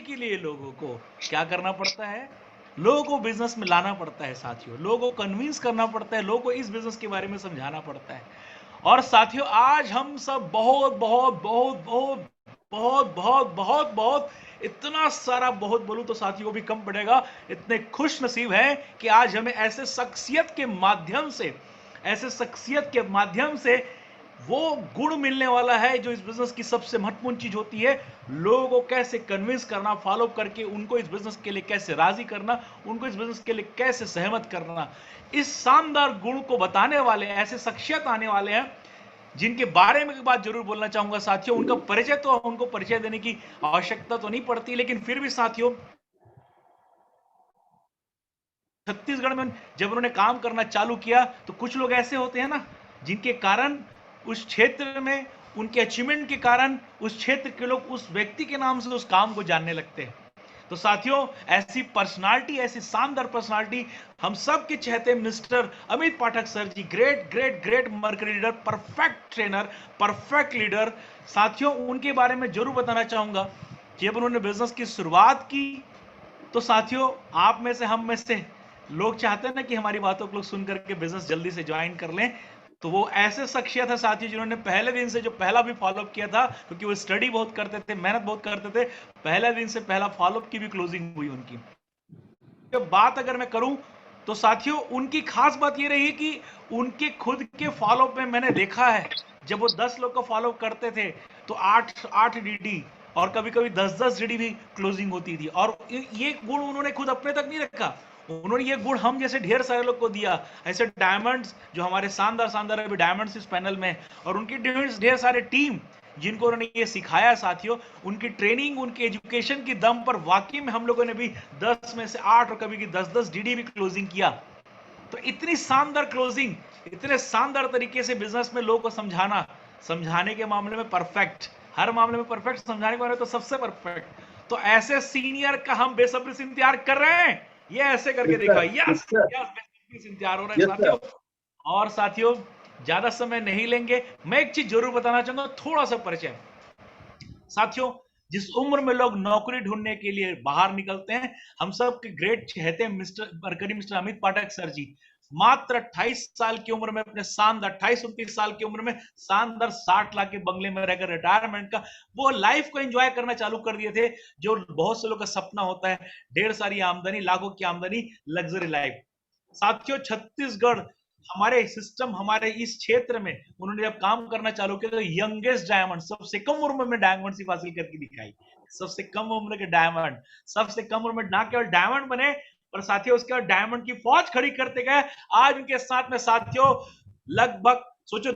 के लिए लोगों को क्या करना पड़ता है, लोगों को बिजनेस में लाना पड़ता है साथियों, लोगों को कन्विंस करना पड़ता है, लोगों को इस बिजनेस के बारे में समझाना पड़ता है। और साथियों आज हम सब बहुत बहुत बहुत बहुत बहुत बहुत बहुत बहुत इतना सारा बहुत बोलूं तो साथियों भी कम पड़ेगा, इतने खुश नसीब हैं कि आज हमें ऐसे शख्सियत के माध्यम से वो गुण मिलने वाला है जो इस बिजनेस की सबसे महत्वपूर्ण चीज होती है, लोगों को कैसे कन्विंस करना, फॉलो करके उनको इस बिजनेस के लिए कैसे राजी करना, उनको इस बिजनेस के लिए कैसे सहमत करना। इस शानदार गुण को बताने वाले ऐसे शख्सियत आने वाले हैं जिनके बारे में एक बात जरूर बोलना चाहूंगा साथियों। उनका परिचय तो उनको परिचय देने की आवश्यकता तो नहीं पड़ती, लेकिन फिर भी साथियों छत्तीसगढ़ में जब उन्होंने काम करना चालू किया तो कुछ लोग ऐसे होते हैं ना जिनके कारण उस क्षेत्र में उनके अचीवमेंट के कारण उस क्षेत्र के लोग उस व्यक्ति के नाम से उस काम को जानने लगते हैं। तो साथियों ऐसी पर्सनालिटी, ऐसी शानदार पर्सनालिटी हम सब के चहते mister Amit Pathak sir ji, great great great mercury leader, perfect trainer, perfect leader. साथियों उनके बारे में जरूर बताना चाहूंगा। जब उन्होंने बिजनेस की शुरुआत की तो साथियों आप में से हम में से लोग चाहते हैं ना कि हमारी बातों को लोग सुन करके बिजनेस जल्दी से ज्वाइन कर लें। तो वो ऐसे शख्सियत है साथियों जिन्होंने पहले दिन से जो पहला भी फॉलोअप किया था, क्योंकि वो स्टडी बहुत करते थे, मेहनत बहुत करते थे, पहले दिन से पहला फॉलोअप की भी क्लोजिंग हुई उनकी। जब बात अगर मैं करूं तो साथियों उनकी खास बात ये रही कि उनके खुद के फॉलोअप में मैंने देखा है जब वो 10 लोग का फॉलोअप करते थे तो 8 डीडी और कभी कभी 10 डीडी भी क्लोजिंग होती थी। और ये गुण उन्होंने खुद अपने तक नहीं रखा, उन्होंने ये गुण हम जैसे ढेर सारे लोग को दिया। ऐसे डायमंड्स जो हमारे शानदार शानदार अभी डायमंड्स इस पैनल में, और उनकी ढेर सारे टीम जिनको उन्होंने ये सिखाया साथियों, उनकी ट्रेनिंग, उनकी एजुकेशन की दम पर वाकई में हम लोगों ने भी 10 में से 8 और कभी की 10 डीडी भी क्लोजिंग किया। तो इतनी शानदार क्लोजिंग, इतने शानदार तरीके से बिजनेस में लोगों को समझाना, समझाने के मामले में परफेक्ट, हर मामले में परफेक्ट, समझाने के मामले में तो सबसे परफेक्ट। तो ऐसे सीनियर का हम बेसब्री से इंतजार कर रहे हैं, ये ऐसे करके देखा, यस बेसब्री से इंतजार हो रहा है साथियों। और साथियों ज्यादा समय नहीं लेंगे, मैं एक चीज जरूर बताना चाहूंगा, थोड़ा सा परिचय। साथियों जिस उम्र में लोग नौकरी ढूंढने के लिए बाहर निकलते हैं, हम सब के ग्रेट चहेते हैं मिस्टर अमित पाठक सर जी मात्र 28 साल की उम्र में अपने शानदार 28-29 साल की उम्र में शानदार 60 लाख के बंगले में रहकर रिटायरमेंट का वो लाइफ को एंजॉय करना चालू कर दिए थे जो बहुत से लोग का सपना होता है, ढेर सारी आमदनी, लाखों की आमदनी, लग्जरी लाइफ। साथियों छत्तीसगढ़ हमारे सिस्टम, हमारे इस क्षेत्र में उन्होंने जब काम करना चालू किया तो यंगेस्ट डायमंड, सबसे कम उम्र में डायमंड सिर्फ हासिल करके दिखाई, सबसे कम उम्र के डायमंड, सबसे कम उम्र में ना केवल डायमंड बने पर साथियों उसके बाद डायमंड की फौज खड़ी करते गए। आज उनके साथ में साथियों लगभग सोचो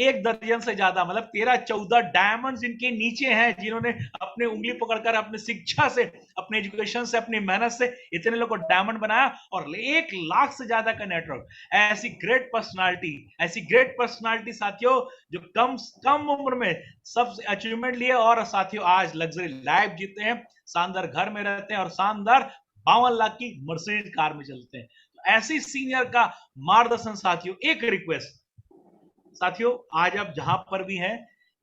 एक दर्जन से ज्यादा, मतलब 13-14 डायमंड्स इनके नीचे हैं जिन्होंने अपने उंगली पकड़कर अपने शिक्षा से, अपने एजुकेशन से, अपनी मेहनत से इतने लोगों को डायमंड बनाया, और 1 लाख से ज्यादा का नेटवर्क। ऐसी ग्रेट पर्सनालिटी साथियों जो कम कम उम्र में सबसे अचीवमेंट लिए और साथियों आज लग्जरी लाइफ जीते हैं, शानदार घर में रहते हैं और शानदार 52 लाख की मर्सिडीज कार में चलते हैं। तो ऐसी सीनियर का मार्गदर्शन साथियों, एक रिक्वेस्ट साथियों आज आप जहां पर भी हैं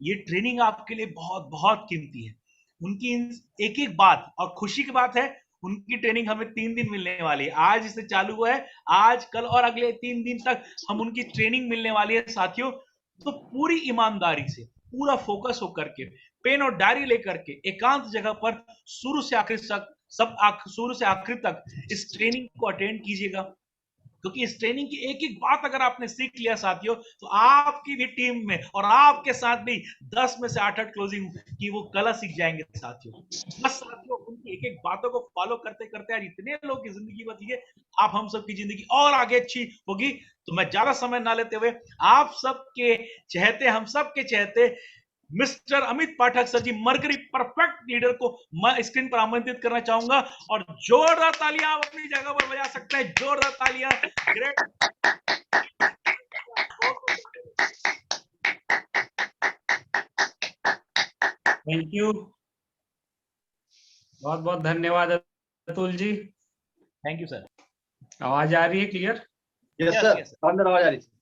ये ट्रेनिंग आपके लिए बहुत बहुत कीमती है। उनकी एक एक बात, और खुशी की बात है उनकी ट्रेनिंग हमें 3 दिन मिलने वाली है, आज इससे चालू हुआ है, आज कल और अगले 3 दिन तक हम उनकी ट्रेनिंग मिलने वाली है साथियों। तो पूरी ईमानदारी से, पूरा फोकस होकर के, पेन और डायरी लेकर के एकांत जगह पर शुरू से आखिर तक शुरू से आखिर तक इस ट्रेनिंग को अटेंड कीजिएगा, क्योंकि इस ट्रेनिंग की एक एक बात अगर आपने सीख लिया साथियों तो आपकी भी टीम में और आपके साथ भी 10 में से 8 क्लोजिंग की वो कला सीख जाएंगे साथियों। बस साथियों उनकी एक एक बातों को फॉलो करते करते आज इतने लोग की जिंदगी बची है, आप हम सबकी जिंदगी और आगे अच्छी होगी। तो मैं ज्यादा समय ना लेते हुए आप सबके चहते, हम सबके चहते मिस्टर अमित पाठक सर जी, मरकरी परफेक्ट लीडर को मैं स्क्रीन पर आमंत्रित करना चाहूंगा, और जोरदार तालियां आप अपनी जगह पर बजा सकते हैं, जोरदार तालियां। ग्रेट, थैंक यू, बहुत बहुत धन्यवाद Atul ji. Thank you sir. आवाज आ रही है क्लियर? यस सर, अंदर आवाज आ रही है।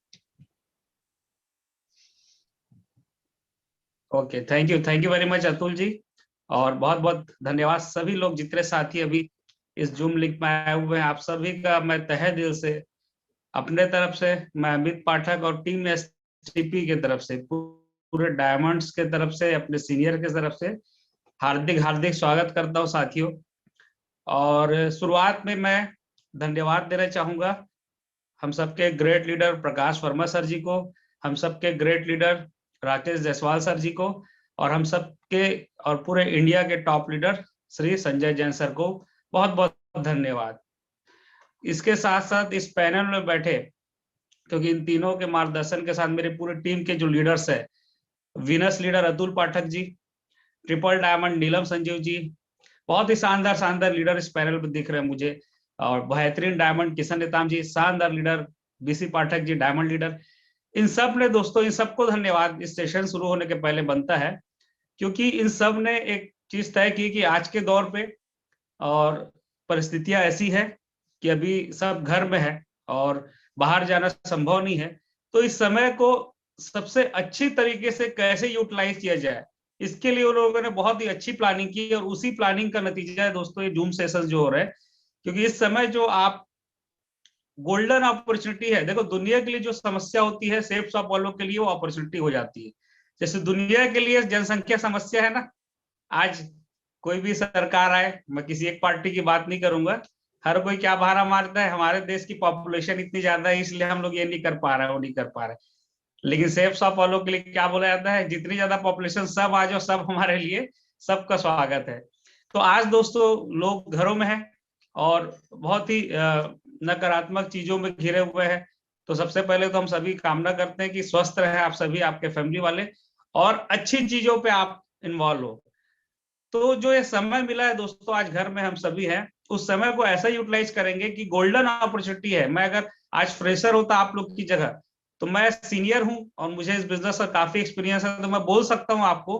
Okay, thank you very much Atul ji. और बहुत बहुत धन्यवाद सभी लोग जितने साथी अभी इस जूम लिंक में आए हुए हैं, आप सभी का मैं तहे दिल से अपने तरफ से, मैं अमित पाठक और टीम एसटीपी के तरफ से, पूरे डायमंड्स के तरफ से, अपने सीनियर के तरफ से हार्दिक हार्दिक स्वागत करता हूं साथियों। और शुरुआत में मैं धन्यवाद देना चाहूंगा हम सबके great leader Prakash Verma sir ji को, हम सबके great leader Rakesh Jaiswal sir ji को, और हम सबके और पूरे इंडिया के top leader Shri Sanjay Jain sir को बहुत बहुत धन्यवाद। इसके साथ साथ इस पैनल में बैठे, क्योंकि इन तीनों के मार्गदर्शन के साथ मेरे पूरे टीम के जो लीडर्स है, Venus leader Atul Pathak ji, triple diamond नीलम संजीव जी, बहुत ही शानदार शानदार लीडर इस पैनल पर दिख रहे हैं मुझे, और बेहतरीन डायमंड किशन नेताम जी, शानदार leader BC Pathak ji diamond leader, इन सब ने दोस्तों, इन सबको धन्यवाद इस सेशन शुरू होने के पहले बनता है, क्योंकि इन सब ने एक चीज तय की कि आज के दौर पे और परिस्थितियां ऐसी है कि अभी सब घर में है और बाहर जाना संभव नहीं है, तो इस समय को सबसे अच्छी तरीके से कैसे यूटिलाइज किया जाए, इसके लिए उन लोगों ने बहुत ही अच्छी प्लानिंग की, और उसी प्लानिंग का नतीजा है दोस्तों ये जूम सेशन जो हो रहे हैं। क्योंकि इस समय जो आप गोल्डन अपॉर्चुनिटी है, देखो दुनिया के लिए जो समस्या होती है सेफ शॉप वालों के लिए वो अपॉर्चुनिटी हो जाती है। जैसे दुनिया के लिए जनसंख्या समस्या है ना, आज कोई भी सरकार आए, मैं किसी एक पार्टी की बात नहीं करूंगा, हर कोई क्या बहाना मारता है, हमारे देश की पॉपुलेशन इतनी ज्यादा है इसलिए हम लोग ये नहीं कर पा रहे हैं, वो नहीं कर पा रहे। लेकिन सेफ शॉप वालों के लिए क्या बोला जाता है, जितनी ज्यादा पॉपुलेशन सब आ जाओ, सब हमारे लिए, सबका स्वागत है। तो आज दोस्तों लोग घरों में हैं और बहुत ही नकारात्मक चीजों में घिरे हुए हैं, तो सबसे पहले तो हम सभी कामना करते हैं कि स्वस्थ रहे आप सभी, आपके फैमिली वाले, और अच्छी चीजों पे आप इन्वॉल्व हो। तो जो ये समय मिला है दोस्तों, आज घर में हम सभी हैं, उस समय को ऐसा यूटिलाइज करेंगे कि गोल्डन अपॉर्चुनिटी है। मैं अगर आज फ्रेशर होता आप लोग की जगह, तो मैं सीनियर हूं और मुझे इस बिजनेस का काफी एक्सपीरियंस है, तो मैं बोल सकता हूं आपको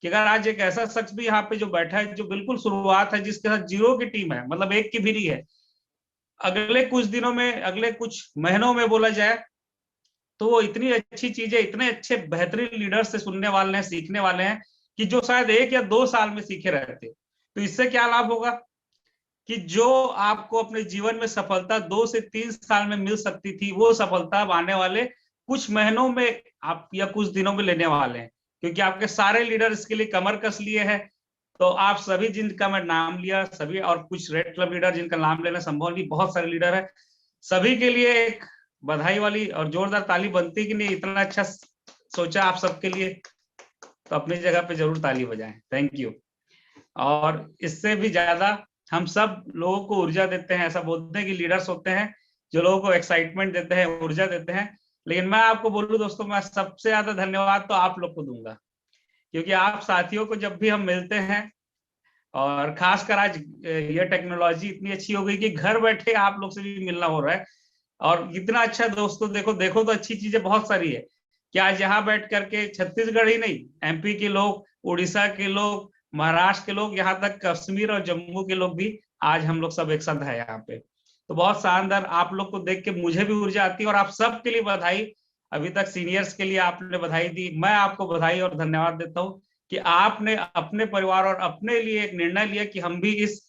कि अगर आज एक ऐसा शख्स भी यहाँ पे जो बैठा है, जो बिल्कुल शुरुआत है, जिसके साथ जीरो की टीम है, मतलब एक की भी नहीं है, अगले कुछ दिनों में, अगले कुछ महीनों में बोला जाए तो वो इतनी अच्छी चीजें, इतने अच्छे बेहतरीन लीडर से सुनने वाले हैं, सीखने वाले हैं कि जो शायद 1 या 2 साल में सीखे रहते। तो इससे क्या लाभ होगा कि जो आपको अपने जीवन में सफलता 2 से 3 साल में मिल सकती थी, वो सफलता आने वाले कुछ महीनों में आप या कुछ दिनों में लेने वाले हैं, क्योंकि आपके सारे लीडर इसके लिए कमर कस लिए हैं। तो आप सभी जिनका मैं नाम लिया, सभी और कुछ रेड क्लब लीडर जिनका नाम लेना संभव नहीं, बहुत सारे लीडर है, सभी के लिए एक बधाई वाली और जोरदार ताली बनती कि नहीं, इतना अच्छा सोचा आप सबके लिए, तो अपनी जगह पे जरूर ताली बजाएं। Thank you. और इससे भी ज्यादा हम सब लोगों को ऊर्जा देते हैं, ऐसा बोलते हैं कि लीडर्स होते हैं जो लोगों को एक्साइटमेंट देते हैं, ऊर्जा देते हैं, लेकिन मैं आपको बोलूं दोस्तों, मैं सबसे ज्यादा धन्यवाद तो आप लोग को दूंगा, क्योंकि आप साथियों को जब भी हम मिलते हैं, और खासकर आज ये टेक्नोलॉजी इतनी अच्छी हो गई कि घर बैठे आप लोग से भी मिलना हो रहा है, और इतना अच्छा दोस्तों, देखो तो अच्छी चीजें बहुत सारी है कि आज यहाँ बैठ करके छत्तीसगढ़ ही नहीं, एमपी के लोग, उड़ीसा के लोग, महाराष्ट्र के लोग, यहाँ तक कश्मीर और जम्मू के लोग भी आज हम लोग सब एक साथ है यहाँ पे। तो बहुत शानदार, आप लोग को देख के मुझे भी ऊर्जा आती है, और आप सबके लिए बधाई। अभी तक सीनियर्स के लिए आपने बधाई दी, मैं आपको बधाई और धन्यवाद देता हूँ कि आपने अपने परिवार और अपने लिए एक निर्णय लिया कि हम भी इस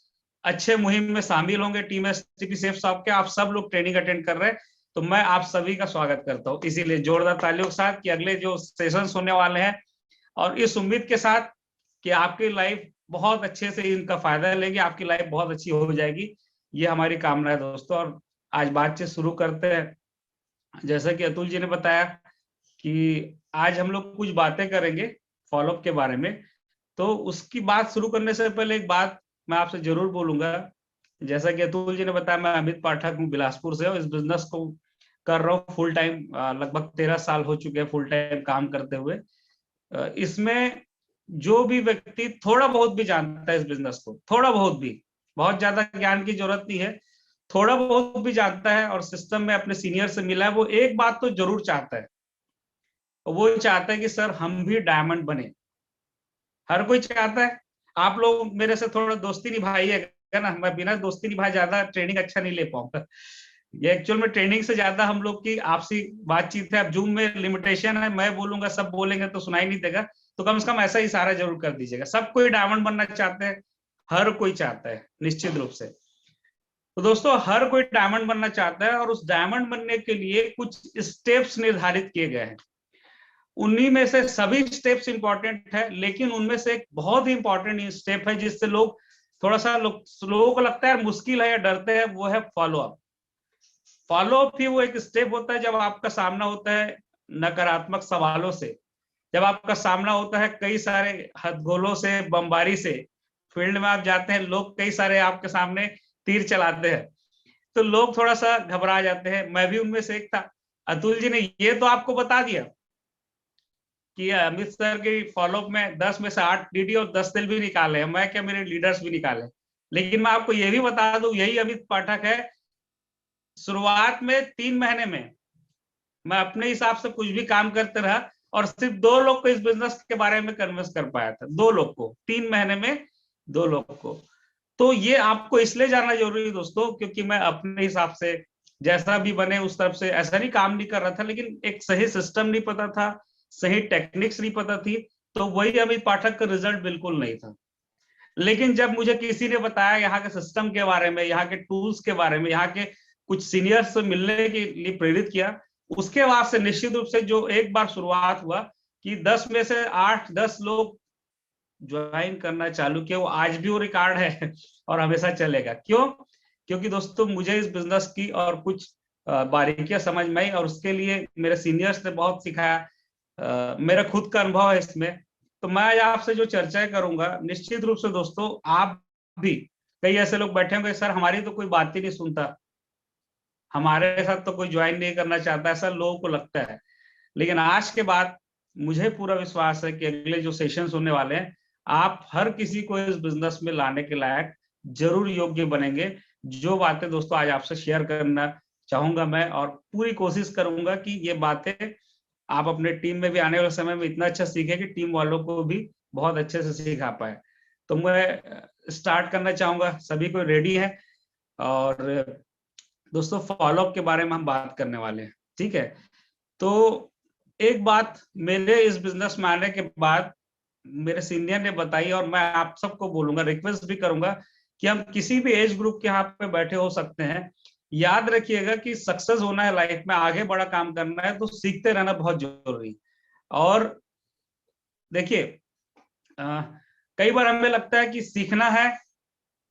अच्छे मुहिम में शामिल होंगे। टीम एसटीपी सेफ शॉप के आप सब लोग ट्रेनिंग अटेंड कर रहे हैं, तो मैं आप सभी का स्वागत करता हूँ। इसीलिए जोरदार तालियों के साथ कि अगले जो सेशंस होने वाले हैं, और इस उम्मीद के साथ कि आपकी लाइफ बहुत अच्छे से इनका फायदा लेंगे, आपकी लाइफ बहुत अच्छी हो जाएगी, ये हमारी कामना है दोस्तों। और आज बातचीत शुरू करते हैं। जैसा कि अतुल जी ने बताया कि आज हम लोग कुछ बातें करेंगे फॉलोअप के बारे में, तो उसकी बात शुरू करने से पहले एक बात मैं आपसे जरूर बोलूंगा। जैसा कि अतुल जी ने बताया, मैं अमित पाठक हूँ, बिलासपुर से, और इस बिजनेस को कर रहा हूँ फुल टाइम, लगभग 13 साल हो चुके हैं फुल टाइम काम करते हुए। इसमें जो भी व्यक्ति थोड़ा बहुत भी जानता है इस बिजनेस को, थोड़ा बहुत भी, बहुत ज्यादा ज्ञान की जरूरत नहीं है, थोड़ा बहुत भी जानता है और सिस्टम में अपने सीनियर से मिला है, वो एक बात तो जरूर चाहता है, वो चाहता है कि सर हम भी डायमंड बने। हर कोई चाहता है। आप लोग मेरे से थोड़ा दोस्ती निभाइएगा ना, मैं बिना दोस्ती निभाए ज्यादा ट्रेनिंग अच्छा नहीं ले पाऊंगा। ये एक्चुअल में ट्रेनिंग से ज्यादा हम लोग की आपसी बातचीत है। अब जूम में लिमिटेशन है, मैं बोलूंगा सब बोलेंगे तो सुनाई नहीं देगा, तो कम से कम ऐसा इशारा जरूर कर दीजिएगा। सब कोई डायमंड बनना चाहते हैं, हर कोई चाहता है निश्चित रूप से। तो दोस्तों हर कोई डायमंड बनना चाहता है और उस डायमंड बनने के लिए कुछ स्टेप्स निर्धारित किए गए हैं। उन्हीं में से सभी स्टेप्स इंपॉर्टेंट है, लेकिन उनमें से एक बहुत ही इंपॉर्टेंट स्टेप है जिससे लोग थोड़ा सा लोगों को लगता है मुश्किल है या डरते हैं, वो है फॉलोअप। फॉलोअप ही वो एक स्टेप होता है जब आपका सामना होता है नकारात्मक सवालों से, जब आपका सामना होता है कई सारे हथगोलों से, बमबारी से। फील्ड में आप जाते हैं, लोग कई सारे आपके सामने तीर चलाते हैं, तो लोग थोड़ा सा घबरा जाते हैं। मैं भी उनमें से एक था। अतुल जी ने ये तो आपको बता दिया कि अमित सर की फॉलोअप में 10 में से 8 डीडी और 10 दिल भी निकाले हैं, मैं क्या मेरे लीडर्स भी निकाले। लेकिन मैं आपको ये भी बता दूं, यही अमित पाठक है। शुरुआत में 3 महीने में मैं अपने हिसाब से कुछ भी काम करते रहा और सिर्फ 2 लोग को इस बिजनेस के बारे में कन्विंस कर पाया था। 2 लोग को 3 महीने में, 2 लोग को। तो ये आपको इसलिए जानना जरूरी है दोस्तों, क्योंकि मैं अपने हिसाब से जैसा भी बने उस तरफ से ऐसा नहीं काम नहीं कर रहा था, लेकिन एक सही सिस्टम नहीं पता था, सही टेक्निक्स नहीं पता थी, तो वही अमित पाठक का रिजल्ट बिल्कुल नहीं था। लेकिन जब मुझे किसी ने बताया यहाँ के सिस्टम के बारे में, यहाँ के टूल्स के बारे में, यहाँ के कुछ सीनियर्स से मिलने के लिए प्रेरित किया, उसके बाद से निश्चित रूप से जो एक बार शुरुआत हुआ कि 10 में से 8-10 लोग ज्वाइन करना चालू किया, वो आज भी वो रिकॉर्ड है और हमेशा चलेगा। क्यों? क्योंकि दोस्तों मुझे इस बिजनेस की और कुछ बारीकियां समझ में आई और उसके लिए मेरे सीनियर्स ने बहुत सिखाया। मेरा खुद का अनुभव है इसमें। तो मैं आज आपसे जो चर्चा करूंगा, निश्चित रूप से दोस्तों आप भी, कई ऐसे लोग बैठे होंगे सर हमारी तो कोई बात ही नहीं सुनता, हमारे साथ तो कोई ज्वाइन नहीं करना चाहता, ऐसा लोगों को लगता है। लेकिन आज के बाद मुझे पूरा विश्वास है कि अगले जो सेशंस होने वाले हैं, आप हर किसी को इस बिजनेस में लाने के लायक जरूर योग्य बनेंगे। जो बातें दोस्तों आज आपसे शेयर करना चाहूंगा मैं, और पूरी कोशिश करूंगा कि ये बातें आप अपने टीम में भी आने वाले समय में इतना अच्छा सीखें कि टीम वालों को भी बहुत अच्छे से सिखा पाए। तो मैं स्टार्ट करना चाहूंगा, सभी को रेडी है। और दोस्तों फॉलोअप के बारे में हम बात करने वाले हैं, ठीक है। तो एक बात मेरे इस बिजनेस में आने के बाद मेरे सीनियर ने बताई, और मैं आप सबको बोलूंगा, रिक्वेस्ट भी करूंगा कि हम किसी भी एज ग्रुप के यहाँ पे बैठे हो सकते हैं। याद रखिएगा कि सक्सेस होना है लाइफ में, आगे बड़ा काम करना है, तो सीखते रहना बहुत जरूरी। और देखिए कई बार हमें लगता है कि सीखना है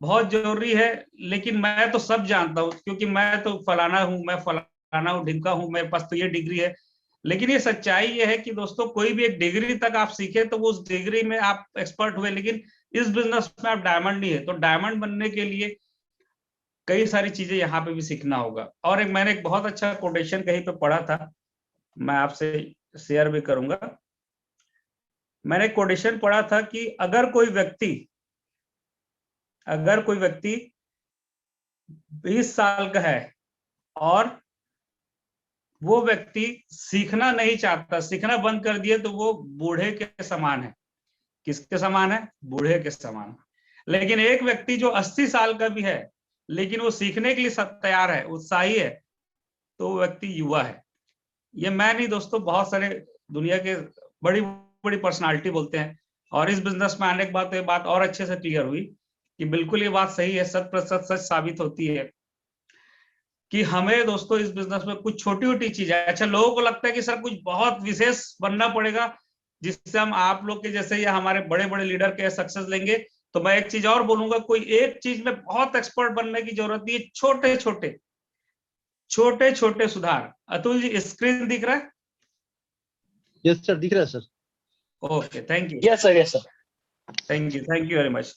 बहुत जरूरी है, लेकिन मैं तो सब जानता हूँ क्योंकि मैं तो फलाना हूँ, मैं फलाना हूँ, ढिमका हूँ, मेरे पास तो ये डिग्री है। लेकिन ये सच्चाई ये है कि दोस्तों कोई भी एक डिग्री तक आप सीखे तो वो उस डिग्री में आप एक्सपर्ट हुए, लेकिन इस बिजनेस में आप डायमंड नहीं है। तो डायमंड बनने के लिए कई सारी चीजें यहाँ पे भी सीखना होगा। और मैंने एक बहुत अच्छा कोटेशन कहीं पे पढ़ा था, मैं आपसे शेयर भी करूंगा। मैंने एक कोटेशन पढ़ा था कि अगर कोई व्यक्ति 20 साल का है और वो व्यक्ति सीखना नहीं चाहता, सीखना बंद कर दिया, तो वो बूढ़े के समान है। किसके समान है? बूढ़े के समान। लेकिन एक व्यक्ति जो 80 साल का भी है लेकिन वो सीखने के लिए सब तैयार है, उत्साही है, तो वो व्यक्ति युवा है। ये मैं नहीं दोस्तों, बहुत सारे दुनिया के बड़ी बड़ी पर्सनालिटी बोलते हैं। और इस बिजनेस में आने के बाद तो ये बात और अच्छे से क्लियर हुई कि बिल्कुल ये बात सही है, 100% सच साबित होती है कि हमें दोस्तों इस बिजनेस में कुछ छोटी छोटी चीजें, अच्छा लोगों को लगता है कि सर कुछ बहुत विशेष बनना पड़ेगा जिससे हम आप लोग के जैसे या हमारे बड़े बड़े लीडर के सक्सेस लेंगे। तो मैं एक चीज और बोलूंगा, कोई एक चीज में बहुत एक्सपर्ट बनने की जरूरत नहीं है, छोटे छोटे सुधार। अतुल जी स्क्रीन दिख रहा है? यस सर, दिख रहा है sir. Okay, thank you. Yes sir. Thank you very much.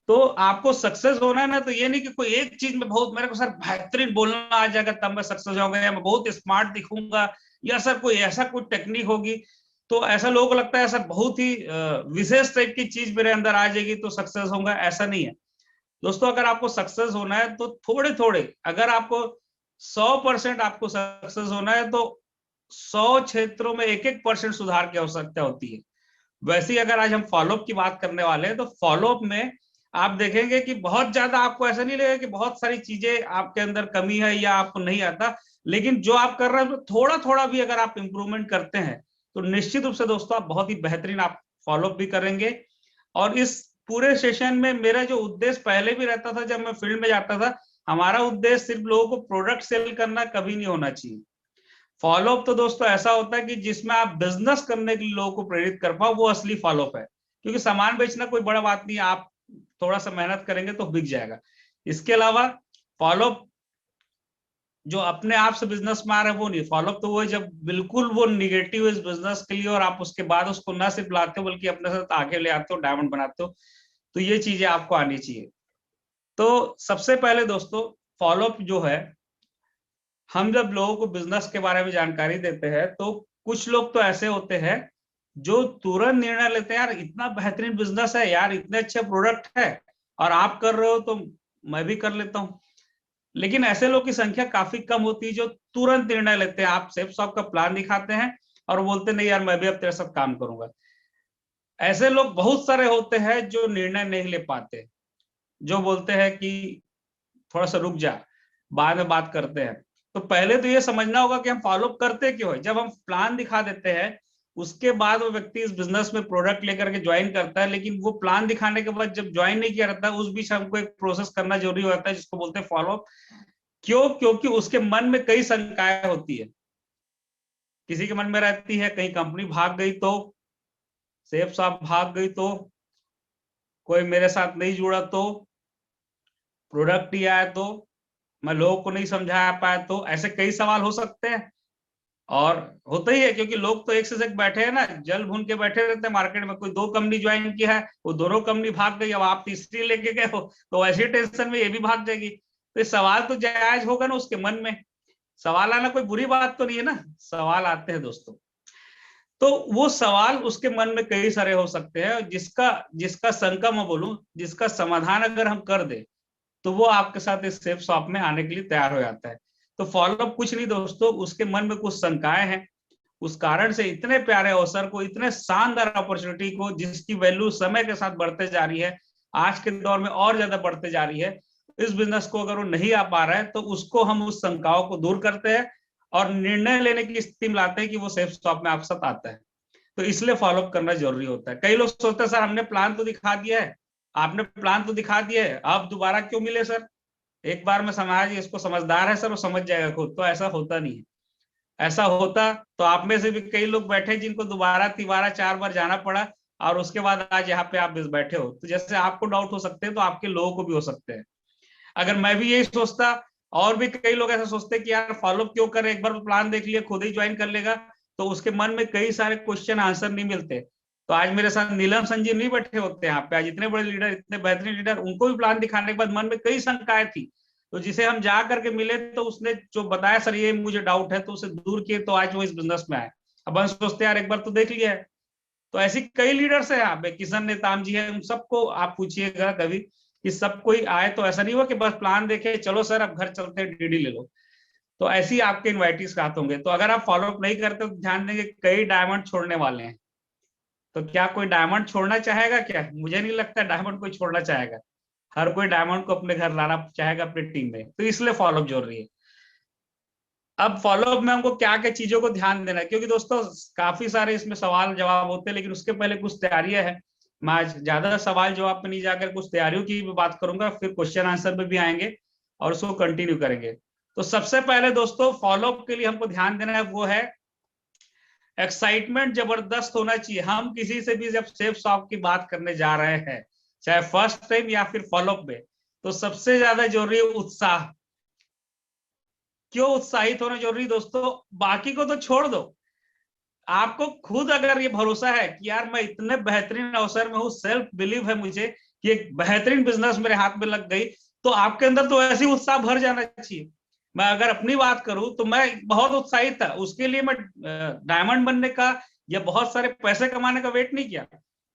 तो आपको सक्सेस होना है ना, तो ये नहीं कि कोई एक चीज में बहुत, मेरे को सर बेहतरीन बोलना आ जाएगा तब मैं सक्सेस होऊंगा, या मैं बहुत स्मार्ट दिखूंगा, या सर कोई ऐसा कोई टेक्निक होगी, तो ऐसा लोगों को लगता है सर बहुत ही विशेष टाइप की चीज मेरे अंदर आ जाएगी तो सक्सेस होगा। ऐसा नहीं है दोस्तों। अगर आपको सक्सेस होना है तो थोड़े थोड़े, अगर आपको 100% आपको सक्सेस होना है तो 100 क्षेत्रों में 1-1% सुधार की आवश्यकता होती है। वैसे ही अगर आज हम फॉलोअप की बात करने वाले हैं, तो फॉलोअप में आप देखेंगे कि बहुत ज्यादा आपको ऐसा नहीं लगेगा कि बहुत सारी चीजें आपके अंदर कमी है या आपको नहीं आता, लेकिन जो आप कर रहे हैं थोड़ा थोड़ा भी अगर आप इंप्रूवमेंट करते हैं तो निश्चित रूप से दोस्तों आप बहुत ही बेहतरीन आप फॉलोअप भी करेंगे। और इस पूरे सेशन में मेरा जो उद्देश्य पहले भी रहता था, जब मैं फील्ड में जाता था, हमारा उद्देश्य सिर्फ लोगों को प्रोडक्ट सेल करना कभी नहीं होना चाहिए। फॉलोअप तो दोस्तों ऐसा होता है कि जिसमें आप बिजनेस करने के लिए लोगों को प्रेरित कर पाओ, वो असली फॉलोअप है। क्योंकि सामान बेचना कोई बड़ा बात नहीं है, आप थोड़ा सा मेहनत करेंगे तो बिक जाएगा। इसके अलावा फॉलोअप जो अपने आप से बिजनेस में आ रहा है वो नहीं, फॉलोअप तो वो है जब बिल्कुल वो निगेटिव इस बिजनेस के लिए और आप उसके बाद उसको न सिर्फ लाते हो बल्कि अपने साथ आगे ले आते हो, डायमंड बनाते हो। तो ये चीजें आपको आनी चाहिए। तो सबसे पहले दोस्तों फॉलोअप जो है, हम जब लोगों को बिजनेस के बारे में जानकारी देते हैं तो कुछ लोग तो ऐसे होते हैं जो तुरंत निर्णय लेते हैं, यार इतना बेहतरीन बिजनेस है, यार इतने अच्छे प्रोडक्ट है और आप कर रहे हो तो मैं भी कर लेता हूं। लेकिन ऐसे लोग की संख्या काफी कम होती है जो तुरंत निर्णय लेते हैं। आप सेफ शॉप का प्लान दिखाते हैं और बोलते नहीं यार मैं भी अब तेरे साथ काम करूंगा। ऐसे लोग बहुत सारे होते हैं जो निर्णय नहीं ले पाते, जो बोलते हैं कि थोड़ा सा रुक जा, बाद में बात करते हैं। तो पहले तो ये समझना होगा कि हम फॉलोअप करते क्यों है। जब हम प्लान दिखा देते हैं उसके बाद वो व्यक्ति इस बिजनेस में प्रोडक्ट लेकर के ज्वाइन करता है, लेकिन वो प्लान दिखाने के बाद जब ज्वाइन नहीं किया रहता, उस बीच हमको एक प्रोसेस करना जरूरी होता है जिसको बोलते हैं फॉलोअप। क्यों? क्योंकि उसके मन में कई शंकाएं होती है। किसी के मन में रहती है कहीं कंपनी भाग गई तो, सेफ शॉप भाग गई तो, कोई मेरे साथ नहीं जुड़ा तो, प्रोडक्ट ही आया तो, मैं लोगों को नहीं समझा पाया तो, ऐसे कई सवाल हो सकते हैं। और होता ही है क्योंकि लोग तो एक से एक बैठे हैं ना, जल भून के बैठे रहते हैं मार्केट में। कोई 2 कंपनी ज्वाइन किया है, वो दोनों कंपनी भाग गई, अब आप तीसरी लेके गए हो तो ऐसी टेंशन में ये भी भाग जाएगी। तो सवाल तो जायज होगा ना उसके मन में। सवाल आना कोई बुरी बात तो नहीं है ना, सवाल आते हैं दोस्तों। तो वो सवाल उसके मन में कई सारे हो सकते हैं, जिसका शंका मैं बोलूं, जिसका समाधान अगर हम कर दे तो वो आपके साथ इस सेफ शॉप में आने के लिए तैयार हो जाता है। तो फॉलोअप कुछ नहीं दोस्तों, उसके मन में कुछ शंकाएं हैं, उस कारण से इतने प्यारे अवसर को, इतने शानदार अपॉर्चुनिटी को, जिसकी वैल्यू समय के साथ बढ़ते जा रही है, आज के दौर में और ज्यादा बढ़ते जा रही है, इस बिजनेस को अगर वो नहीं आ पा रहा है तो उसको हम उस शंकाओं को दूर करते हैं और निर्णय लेने की स्थिति में लाते हैं कि वो सेफ शॉप में आपके साथ आता है। तो इसलिए फॉलोअप करना जरूरी होता है। कई लोग सोचते हैं सर हमने प्लान तो दिखा दिया है, आपने प्लान तो दिखा दिया है, आप दोबारा क्यों मिले सर? एक बार में समाज इसको समझदार है सर, वो समझ जाएगा खुद। तो ऐसा होता नहीं है। ऐसा होता तो आप में से भी कई लोग बैठे जिनको दोबारा तिबारा 4 बार जाना पड़ा और उसके बाद आज यहाँ पे आप बैठे हो। तो जैसे आपको डाउट हो सकते हैं तो आपके लोगों को भी हो सकते हैं। अगर मैं भी यही सोचता, और भी कई लोग ऐसा सोचते हैं कि यार फॉलोअप क्यों करें, एक बार प्लान देख लिया खुद ही ज्वाइन कर लेगा, तो उसके मन में कई सारे क्वेश्चन आंसर नहीं मिलते। तो आज मेरे साथ नीलम संजीव नहीं बैठे होते यहाँ पे, आज इतने बड़े लीडर, इतने बेहतरीन लीडर, उनको भी प्लान दिखाने के बाद मन में कई शंकाएं थी, तो जिसे हम जा करके मिले तो उसने जो बताया सर ये मुझे डाउट है, तो उसे दूर किए, तो आज वो इस बिजनेस में आए। अब हम सोचते यार एक बार तो देख लिया है। तो ऐसी कई लीडर्स है यहाँ पे, किशन नेताम जी है, उन सबको आप पूछिएगा कभी कि सब कोई आए तो ऐसा नहीं हुआ कि बस प्लान देखे चलो सर अब घर चलते हैं डीडी ले लो। तो ऐसे ही आपके इन्वाइटीज का होंगे। तो अगर आप फॉलोअप नहीं करते तो ध्यान देंगे कई डायमंड छोड़ने वाले हैं। तो क्या कोई डायमंड छोड़ना चाहेगा? क्या मुझे नहीं लगता डायमंड कोई छोड़ना चाहेगा। हर कोई डायमंड को अपने घर लाना चाहेगा अपनी टीम में, तो इसलिए फॉलोअप जरूरी है। अब फॉलोअप में हमको क्या क्या चीजों को ध्यान देना है, क्योंकि दोस्तों काफी सारे इसमें सवाल जवाब होते हैं, लेकिन उसके पहले कुछ तैयारियां हैं। मैं आज ज्यादा सवाल जवाब पे नहीं जाकर कुछ तैयारियों की भी बात करूंगा, फिर क्वेश्चन आंसर में भी आएंगे और उसको कंटिन्यू करेंगे। तो सबसे पहले दोस्तों फॉलोअप के लिए हमको ध्यान देना है वो है एक्साइटमेंट जबरदस्त होना चाहिए। हम किसी से भी जब सेफ शॉप की बात करने जा रहे हैं, चाहे फर्स्ट टाइम या फिर फॉलोअप में, तो सबसे ज्यादा जरूरी है उत्साह। क्यों उत्साहित होना जरूरी दोस्तों? बाकी को तो छोड़ दो, आपको खुद अगर ये भरोसा है कि यार मैं इतने बेहतरीन अवसर में हूँ, सेल्फ बिलीव है मुझे कि एक बेहतरीन बिजनेस मेरे हाथ में लग गई, तो आपके अंदर तो ऐसी उत्साह भर जाना चाहिए। मैं अगर अपनी बात करूं तो मैं बहुत उत्साहित था। उसके लिए मैं डायमंड बनने का या बहुत सारे पैसे कमाने का वेट नहीं किया,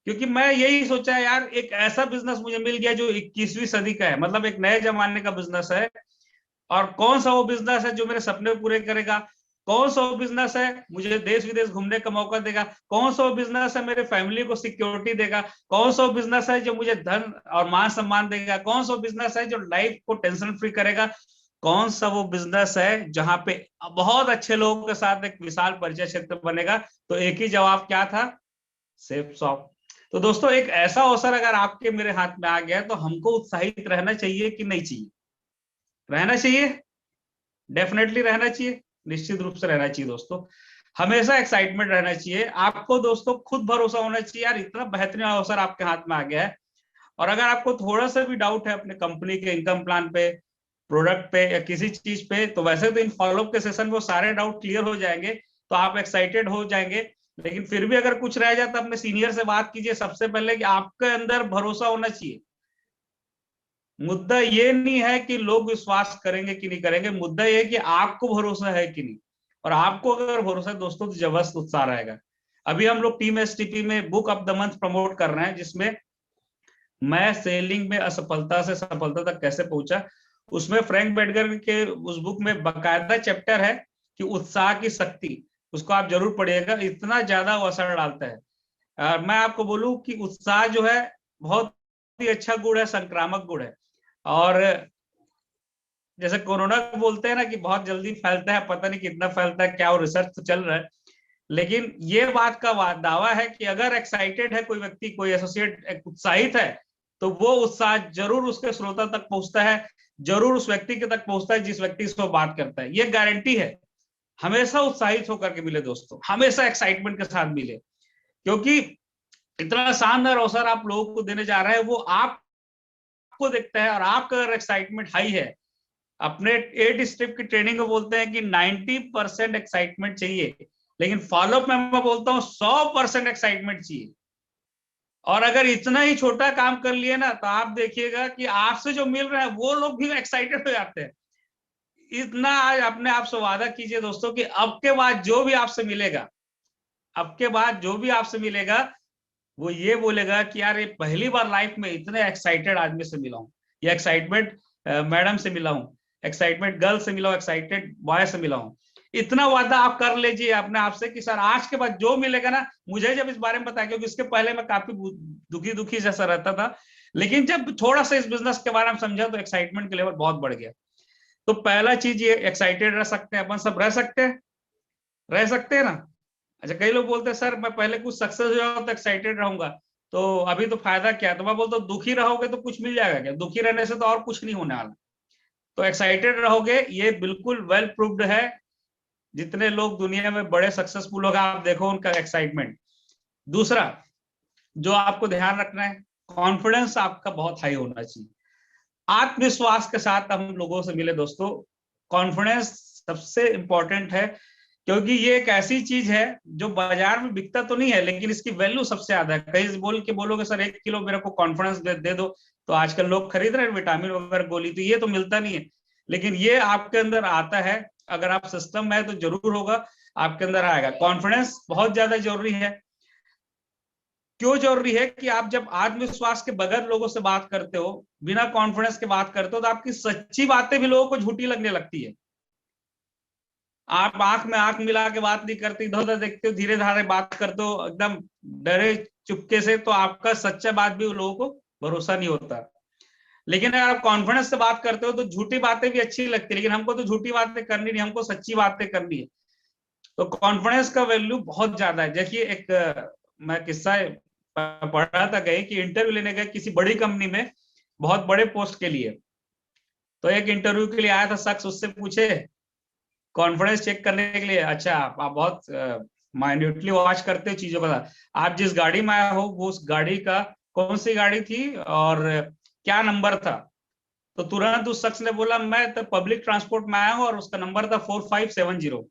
क्योंकि मैं यही सोचा यार एक ऐसा बिजनेस मुझे मिल गया जो 21वीं सदी का है, मतलब एक नए जमाने का बिजनेस है। और कौन सा वो बिजनेस है जो मेरे सपने पूरे करेगा, कौन सा वो बिजनेस है मुझे देश विदेश घूमने का मौका देगा, कौन सा वो बिजनेस है मेरे फैमिली को सिक्योरिटी देगा, कौन सा वो बिजनेस है जो मुझे धन और मान सम्मान देगा, कौन सा वो बिजनेस है जो लाइफ को टेंशन फ्री करेगा, कौन सा वो बिजनेस है जहां पे बहुत अच्छे लोगों के साथ एक विशाल परिचय क्षेत्र बनेगा। तो एक ही जवाब क्या था? Safe shop. तो दोस्तों एक ऐसा अवसर अगर आपके मेरे हाथ में आ गया तो हमको उत्साहित रहना चाहिए कि नहीं चाहिए? रहना चाहिए, डेफिनेटली रहना चाहिए, निश्चित रूप से रहना चाहिए दोस्तों। हमेशा एक्साइटमेंट रहना चाहिए आपको दोस्तों, खुद भरोसा होना चाहिए यार इतना बेहतरीन अवसर आपके हाथ में आ गया है। और अगर आपको थोड़ा सा भी डाउट है अपने कंपनी के इनकम प्लान पे, प्रोडक्ट पे या किसी चीज पे, तो वैसे तो इन फॉलोअप के सेशन में वो सारे डाउट क्लियर हो जाएंगे, तो आप एक्साइटेड हो जाएंगे। लेकिन फिर भी अगर कुछ रह जाए तो अपने सीनियर से बात कीजिए सबसे पहले, कि आपके अंदर भरोसा होना चाहिए। मुद्दा ये नहीं है कि लोग विश्वास करेंगे कि नहीं करेंगे, मुद्दा ये है कि आपको भरोसा है कि नहीं। और आपको अगर भरोसा है दोस्तों तो जबरदस्त उत्साह रहेगा। अभी हम लोग टीम एसटीपी में book of the month promote कर रहे हैं, जिसमें मैं सेलिंग में असफलता से सफलता तक कैसे पहुंचा, उसमें फ्रैंक बेडगर के उस बुक में बकायदा चैप्टर है कि उत्साह की शक्ति, उसको आप जरूर पढ़िएगा, इतना ज्यादा वो असर डालता है। मैं आपको बोलूं कि उत्साह जो है बहुत ही अच्छा गुण है, संक्रामक गुण है। और जैसे कोरोना को बोलते हैं ना कि बहुत जल्दी फैलता है, पता नहीं कितना फैलता है, क्या वो रिसर्च तो चल रहा है, लेकिन ये बात का दावा है कि अगर एक्साइटेड है कोई व्यक्ति, कोई एसोसिएट उत्साहित है, तो वो उत्साह जरूर उसके श्रोता तक पहुंचता है, जरूर उस व्यक्ति के तक पहुंचता है जिस व्यक्ति से वो बात करता है। ये गारंटी है। हमेशा उत्साहित होकर के मिले दोस्तों, हमेशा एक्साइटमेंट के साथ मिले, क्योंकि इतना शानदार अवसर आप लोगों को देने जा रहे हैं, वो आपको देखता है। और आपका अगर एक्साइटमेंट हाई है, अपने 8 स्टेप की ट्रेनिंग में बोलते हैं कि 90% एक्साइटमेंट चाहिए, लेकिन फॉलोअप में मैं बोलता हूं 100% एक्साइटमेंट चाहिए। और अगर इतना ही छोटा काम कर लिए ना, तो आप देखिएगा कि आपसे जो मिल रहा है वो लोग भी एक्साइटेड हो जाते हैं। इतना आज अपने आप से वादा कीजिए दोस्तों कि अब के बाद जो भी आपसे मिलेगा, अब के बाद जो भी आपसे मिलेगा, वो ये बोलेगा कि यार ये पहली बार लाइफ में इतने एक्साइटेड आदमी से मिला हूं, ये एक्साइटमेंट मैडम से मिला हूं, एक्साइटमेंट गर्ल से मिला हूं, एक्साइटेड बॉय से मिला हूं। इतना वादा आप कर लीजिए अपने आप से कि सर आज के बाद जो मिलेगा ना, मुझे जब इस बारे में बताया, क्योंकि इसके पहले मैं काफी दुखी दुखी जैसा रहता था, लेकिन जब थोड़ा सा इस बिजनेस के बारे में समझा तो एक्साइटमेंट का लेवल बहुत बढ़ गया। तो पहला चीज ये, एक्साइटेड रह सकते हैं अपन सब, रह सकते हैं, रह सकते हैं ना? अच्छा, कई लोग बोलते हैं सर मैं पहले कुछ सक्सेस हो जाऊं तो एक्साइटेड रहूंगा, तो अभी तो फायदा क्या है? तो मैं बोलता हूँ दुखी रहोगे तो कुछ मिल जाएगा क्या? दुखी रहने से तो और कुछ नहीं होने वाला। तो एक्साइटेड रहोगे, ये बिल्कुल वेल प्रूव्ड है। जितने लोग दुनिया में बड़े सक्सेसफुल होगा, आप देखो उनका एक्साइटमेंट। दूसरा जो आपको ध्यान रखना है, कॉन्फिडेंस आपका बहुत हाई होना चाहिए। आत्मविश्वास के साथ हम लोगों से मिले दोस्तों। कॉन्फिडेंस सबसे इंपॉर्टेंट है, क्योंकि ये एक ऐसी चीज है जो बाजार में बिकता तो नहीं है, लेकिन इसकी वैल्यू सबसे ज्यादा है। कहीं बोल के बोलोगे सर 1 किलो मेरे को कॉन्फिडेंस दे दो, तो आजकल लोग खरीद रहे हैं विटामिन वगैरह गोली, तो ये तो मिलता नहीं है, लेकिन ये आपके अंदर आता है। अगर आप सिस्टम में है तो जरूर होगा, आपके अंदर आएगा। कॉन्फिडेंस बहुत ज्यादा जरूरी है। क्यों जरूरी है? कि आप जब आत्मविश्वास के बगैर लोगों से बात करते हो, बिना कॉन्फिडेंस के बात करते हो, तो आपकी सच्ची बातें भी लोगों को झूठी लगने लगती है। आप आंख में आंख मिला के बात नहीं करते, इधर उधर देखते हो, धीरे धीरे बात करते हो एकदम डरे चुपके से, तो आपका सच्चा बात भी लोगों को भरोसा नहीं होता। लेकिन अगर आप कॉन्फिडेंस से बात करते हो तो झूठी बातें भी अच्छी लगती है, लेकिन हमको तो झूठी बातें करनी नहीं, हमको सच्ची बातें करनी है। तो कॉन्फिडेंस का वैल्यू बहुत ज्यादा है। देखिए एक मैं किस्सा पढ़ा था, गए कि इंटरव्यू लेने गए किसी बड़ी कंपनी में, बहुत बड़े पोस्ट के लिए। तो एक इंटरव्यू के लिए आया था शख्स, उससे पूछे कॉन्फिडेंस चेक करने के लिए, अच्छा आप बहुत माइन्यूटली वॉच करते हो चीजों का, आप जिस गाड़ी में आए हो वो उस गाड़ी का कौन सी गाड़ी थी और क्या नंबर था? तो तुरंत उस शख्स ने बोला मैं तो पब्लिक ट्रांसपोर्ट में आया हूं और उसका नंबर था 4570।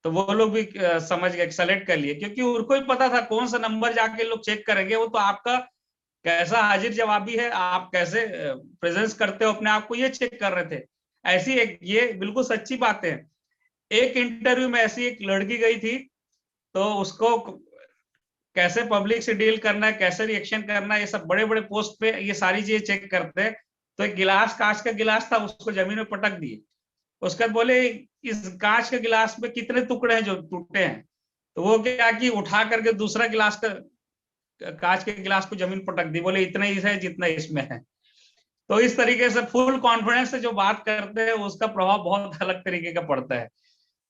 तो वो लोग भी समझ गए, सेलेक्ट कर लिए, क्योंकि उनको ही पता था कौन सा नंबर जाके लोग चेक करेंगे। वो तो आपका कैसा हाजिर जवाबी है, आप कैसे प्रेजेंस करते हो अपने आप को, ये चेक कर रहे थे। ऐसी एक, ये बिल्कुल सच्ची बात है। एक इंटरव्यू में ऐसी एक लड़की गई थी, तो उसको कैसे पब्लिक से डील करना है, कैसे रिएक्शन करना है, ये सब बड़े बड़े पोस्ट पे ये सारी चीजें चेक करते हैं। तो एक गिलास, कांच का गिलास था, उसको जमीन में पटक दिए। उसके बाद बोले इस कांच के गिलास में कितने टुकड़े हैं जो टूटे हैं? तो वो क्या कि उठा करके दूसरा गिलास का, कांच के गिलास को जमीन पटक दी, बोले इतना ही है जितना इसमें है। तो इस तरीके से फुल कॉन्फिडेंस से जो बात करते हैं उसका प्रभाव बहुत अलग तरीके का पड़ता है।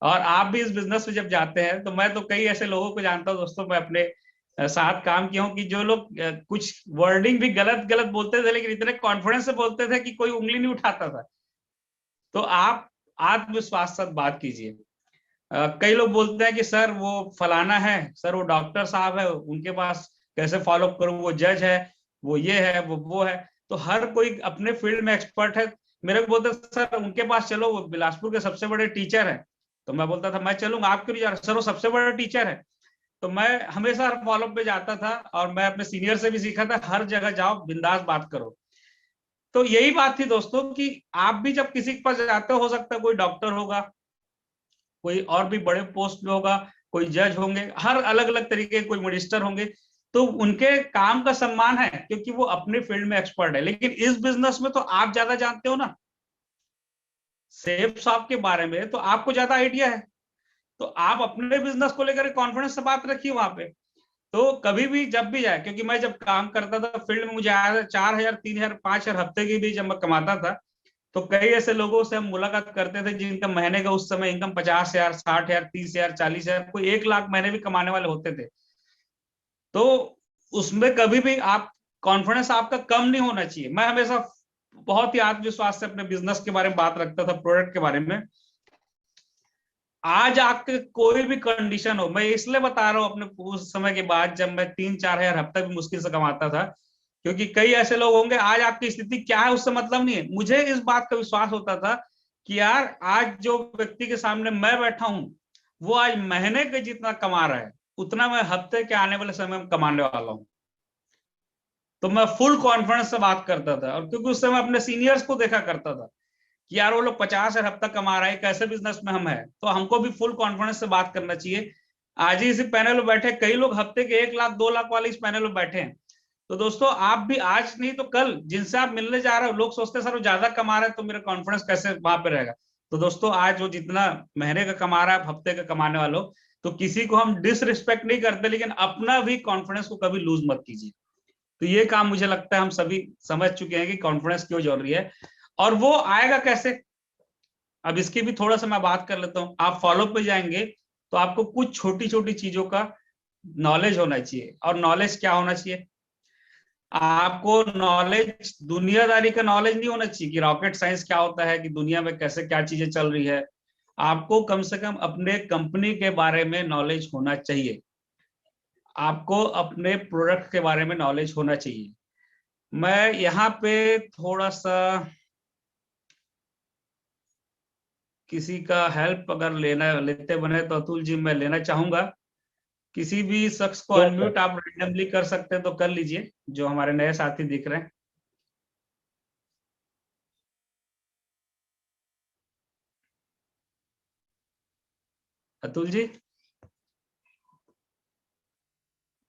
और आप भी इस बिजनेस में जब जाते हैं, तो मैं तो कई ऐसे लोगों को जानता हूँ दोस्तों, मैं अपने साथ काम किया हूँ कि जो लोग कुछ वर्डिंग भी गलत गलत बोलते थे, लेकिन इतने कॉन्फिडेंस से बोलते थे कि कोई उंगली नहीं उठाता था। तो आप आत्मविश्वास से बात कीजिए। कई लोग बोलते हैं कि सर वो फलाना है, सर वो डॉक्टर साहब है, उनके पास कैसे फॉलो करूं, वो जज है, वो ये है, वो है। तो हर कोई अपने फील्ड में एक्सपर्ट है। मेरे को बोलते सर उनके पास चलो, वो बिलासपुर के सबसे बड़े टीचर है। तो मैं बोलता था मैं चलूंगा, आप क्यों नहीं जा रहे? सर वो सबसे बड़ा टीचर है। तो मैं हमेशा फॉलो पे जाता था, और मैं अपने सीनियर से भी सीखा था, हर जगह जाओ, बिंदास बात करो। तो यही बात थी दोस्तों कि आप भी जब किसी के पास जाते हो सकता है कोई डॉक्टर होगा, कोई और भी बड़े पोस्ट में होगा, कोई जज होंगे, हर अलग अलग तरीके के कोई मिनिस्टर होंगे। तो उनके काम का सम्मान है क्योंकि वो अपने फील्ड में एक्सपर्ट है। लेकिन इस बिजनेस में तो आप ज्यादा जानते हो ना सेफ शॉप के बारे में, तो आपको ज्यादा आइडिया है। तो आप अपने बिजनेस को लेकर कॉन्फिडेंस से बात रखिए वहां पे। तो कभी भी जब भी जाए, क्योंकि मैं जब काम करता था फील्ड में, मुझे 4,000, 3,000, 5,000 हफ्ते की भी जब मैं कमाता था, तो कई ऐसे लोगों से हम मुलाकात करते थे जिनका महीने का उस समय इनकम 50,000, 60,000, 30,000, 40,000, कोई 1 लाख महीने भी कमाने वाले होते थे। तो उसमें कभी भी आप कॉन्फिडेंस आपका कम नहीं होना चाहिए। मैं हमेशा बहुत ही आत्मविश्वास से अपने बिजनेस के बारे में बात रखता था, प्रोडक्ट के बारे में। आज आपके कोई भी कंडीशन हो, मैं इसलिए बता रहा हूँ अपने उस समय के बाद जब मैं 3-4 हजार हफ्ता भी मुश्किल से कमाता था, क्योंकि कई ऐसे लोग होंगे आज आपकी स्थिति क्या है उससे मतलब नहीं है। मुझे इस बात का विश्वास होता था कि यार आज जो व्यक्ति के सामने मैं बैठा हूं, वो आज महीने के जितना कमा रहा है उतना मैं हफ्ते के आने वाले समय में कमाने वाला हूं। तो मैं फुल कॉन्फिडेंस से बात करता था, और क्योंकि उस समय अपने सीनियर्स को देखा करता था कि यार वो लोग 50,000 हफ्ता कमा रहे हैं, कैसे बिजनेस में हम है, तो हमको भी फुल कॉन्फिडेंस से बात करना चाहिए। आज ही इसी पैनल में बैठे कई लोग हफ्ते के 1 लाख 2 लाख वाले इस पैनल में बैठे हैं। तो दोस्तों आप भी आज नहीं तो कल जिनसे आप मिलने जा रहे हो, लोग सोचते सर वो ज्यादा कमा रहे हैं तो मेरा कॉन्फिडेंस कैसे वहां पे रहेगा। तो दोस्तों आज वो जितना महीने का कमा रहा है हफ्ते का कमाने वालों, तो किसी को हम डिसरिस्पेक्ट नहीं करते, लेकिन अपना भी कॉन्फिडेंस को कभी लूज मत कीजिए। तो ये काम मुझे लगता है हम सभी समझ चुके हैं कि कॉन्फिडेंस क्यों जरूरी है, और वो आएगा कैसे। अब इसकी भी थोड़ा सा मैं बात कर लेता हूँ। आप फॉलो पे जाएंगे तो आपको कुछ छोटी छोटी चीजों का नॉलेज होना चाहिए। और नॉलेज क्या होना चाहिए? आपको नॉलेज दुनियादारी का नॉलेज नहीं होना चाहिए कि रॉकेट साइंस क्या होता है, कि दुनिया में कैसे क्या चीजें चल रही है। आपको कम से कम अपने कंपनी के बारे में नॉलेज होना चाहिए। आपको अपने प्रोडक्ट के बारे में नॉलेज होना चाहिए। मैं यहाँ पे थोड़ा सा किसी का हेल्प अगर लेते बने तो अतुल जी मैं लेना चाहूंगा। किसी भी शख्स को यस सर। अनम्यूट आप रैंडमली कर सकते हैं तो कर लीजिए, जो हमारे नए साथी दिख रहे हैं। अतुल जी,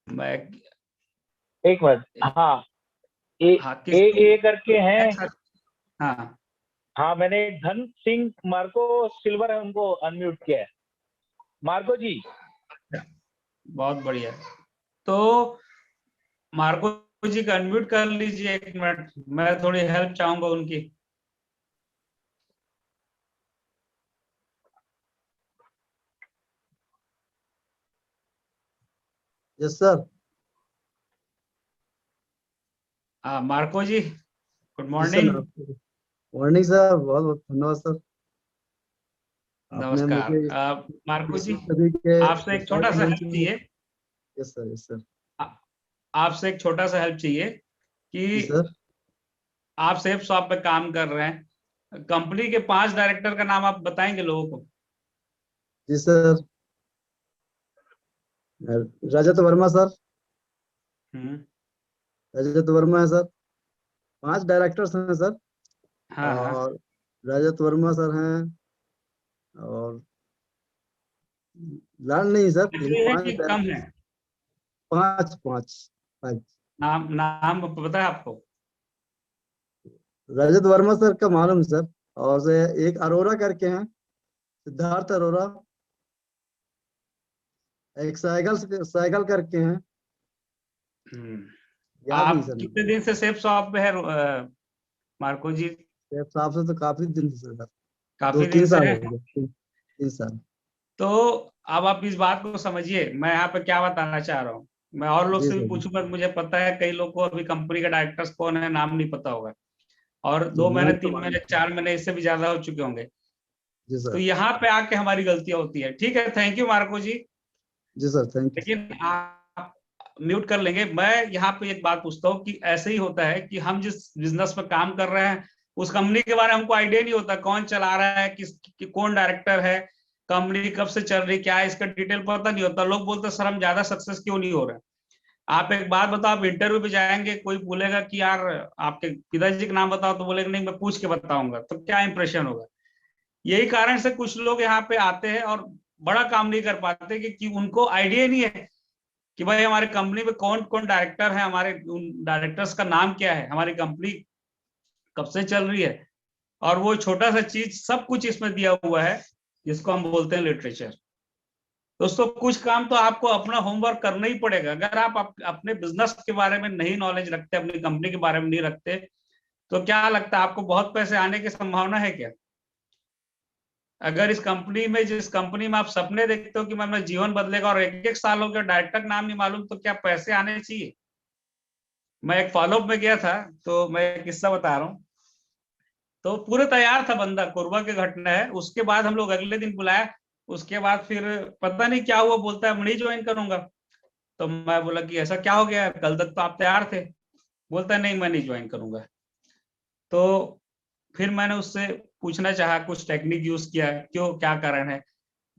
मैं एक मिनट। हाँ, ए हाँ ए किसी ए करके हैं। हाँ हाँ, मैंने धन सिंह मार्को सिल्वर है, उनको अनम्यूट किया है। मार्को जी। बहुत बढ़िया। तो मार्को जी का अनम्यूट कर लीजिए, 1 मिनट मैं थोड़ी हेल्प चाहूंगा उनकी। Yes sir. हाँ मार्को जी, गुड जी सर, मॉर्निंग। नमस्ते। मॉर्निंग सर, बहुत बहुत धन्यवाद सर। आपने नमस्कार। मुझे मार्को जी, विश्व सदी के आपसे एक छोटा विस्तार सा मंच हेल्प में। चाहिए। Yes sir, yes sir. आ- आपसे एक छोटा सा हेल्प चाहिए जी कि सर। आप सेफ शॉप पे काम कर रहे हैं, कंपनी के 5 डायरेक्टर का नाम आप बताएंगे लोगों को। जी सर। रजत वर्मा सर। हम्म। रजत वर्मा है सर। 5 डायरेक्टर्स हैं सर। हाँ हाँ। और रजत वर्मा सर हैं। और लाल नहीं सर, लेकिन ये है 5 कि कम डायरेक्टर। है? 5 5 5। नाम नाम पता है आपको? रजत वर्मा सर का मालूम है सर। और से एक अरोरा करके हैं, सिद्धार्थ अरोरा। एक साइकिल साइकिल करके हैं। याद नहीं आप सर कितने मुझे। दिन से सेफ शॉप पे है मार्को जी? शेफ साहब से तो काफी दिन से सर। दो काफी तीन दिन से साल है। हो गए, 3 साल। तो अब आप इस बात को समझिए मैं यहाँ पे क्या बताना चाह रहा हूँ। मैं और लोग जी से भी सर। पूछूंगा, मुझे पता है कई लोग को अभी कंपनी का डायरेक्टर्स कौन है नाम नहीं पता होगा, और जी 2 महीने नाम तो 3 महीने मालूम है। 4 महीने इससे भी ज्यादा हो चुके होंगे। जी तो सर। यहाँ पे आके हमारी गलतियां होती है। ठीक है, थैंक यू मार्को जी। जी सर, थैंक यू। लेकिन आप म्यूट कर लेंगे। मैं यहाँ पे एक बात पूछता हूँ कि ऐसे ही होता है कि हम जिस बिजनेस में काम कर रहे हैं उस कंपनी के बारे में हमको आइडिया नहीं होता, कौन चला रहा है, कौन डायरेक्टर है, कंपनी कब से चल रही, क्या है, इसका डिटेल पता नहीं होता। लोग बोलते सर हम ज्यादा सक्सेस क्यों नहीं हो रहे। आप एक बात बताओ, आप इंटरव्यू पे जाएंगे, कोई बोलेगा कि यार आपके पिताजी का नाम बताओ, तो बोलेगा नहीं मैं पूछ के बताऊंगा, तो क्या इंप्रेशन होगा। यही कारण से कुछ लोग यहाँ पे आते हैं और बड़ा काम नहीं कर पाते कि उनको आइडिया नहीं है कि भाई हमारे कंपनी में कौन कौन डायरेक्टर है, हमारे उन डायरेक्टर्स का नाम क्या है, हमारी कंपनी कब से चल रही है। और वो छोटा सा चीज सब कुछ इसमें दिया हुआ है जिसको हम बोलते हैं लिटरेचर। दोस्तों कुछ काम तो आपको अपना होमवर्क करना ही पड़ेगा। अगर आप अपने बिजनेस के बारे में नहीं नॉलेज रखते, अपनी कंपनी के बारे में नहीं रखते, तो क्या लगता है आपको बहुत पैसे आने की संभावना है क्या। अगर इस कंपनी में, जिस कंपनी में आप सपने देखते हो कि मैं अपना जीवन बदलेगा और 1-1 साल हो गया डायरेक्टर का नाम नहीं मालूम, तो क्या पैसे आने चाहिए। मैं एक फॉलोअप में गया था, तो मैं एक किस्सा बता रहा हूँ। तो पूरे तैयार था बंदा, कोरबा की घटना है। उसके बाद हम लोग अगले दिन बुलाया, उसके बाद फिर पता नहीं क्या हुआ, बोलता है मैं नहीं ज्वाइन करूंगा। तो मैं बोला कि ऐसा क्या हो गया, कल तक तो आप तैयार थे। बोलता है नहीं मैं नहीं ज्वाइन करूंगा। तो फिर मैंने उससे पूछना चाहा, कुछ टेक्निक यूज किया, क्यों क्या कारण है।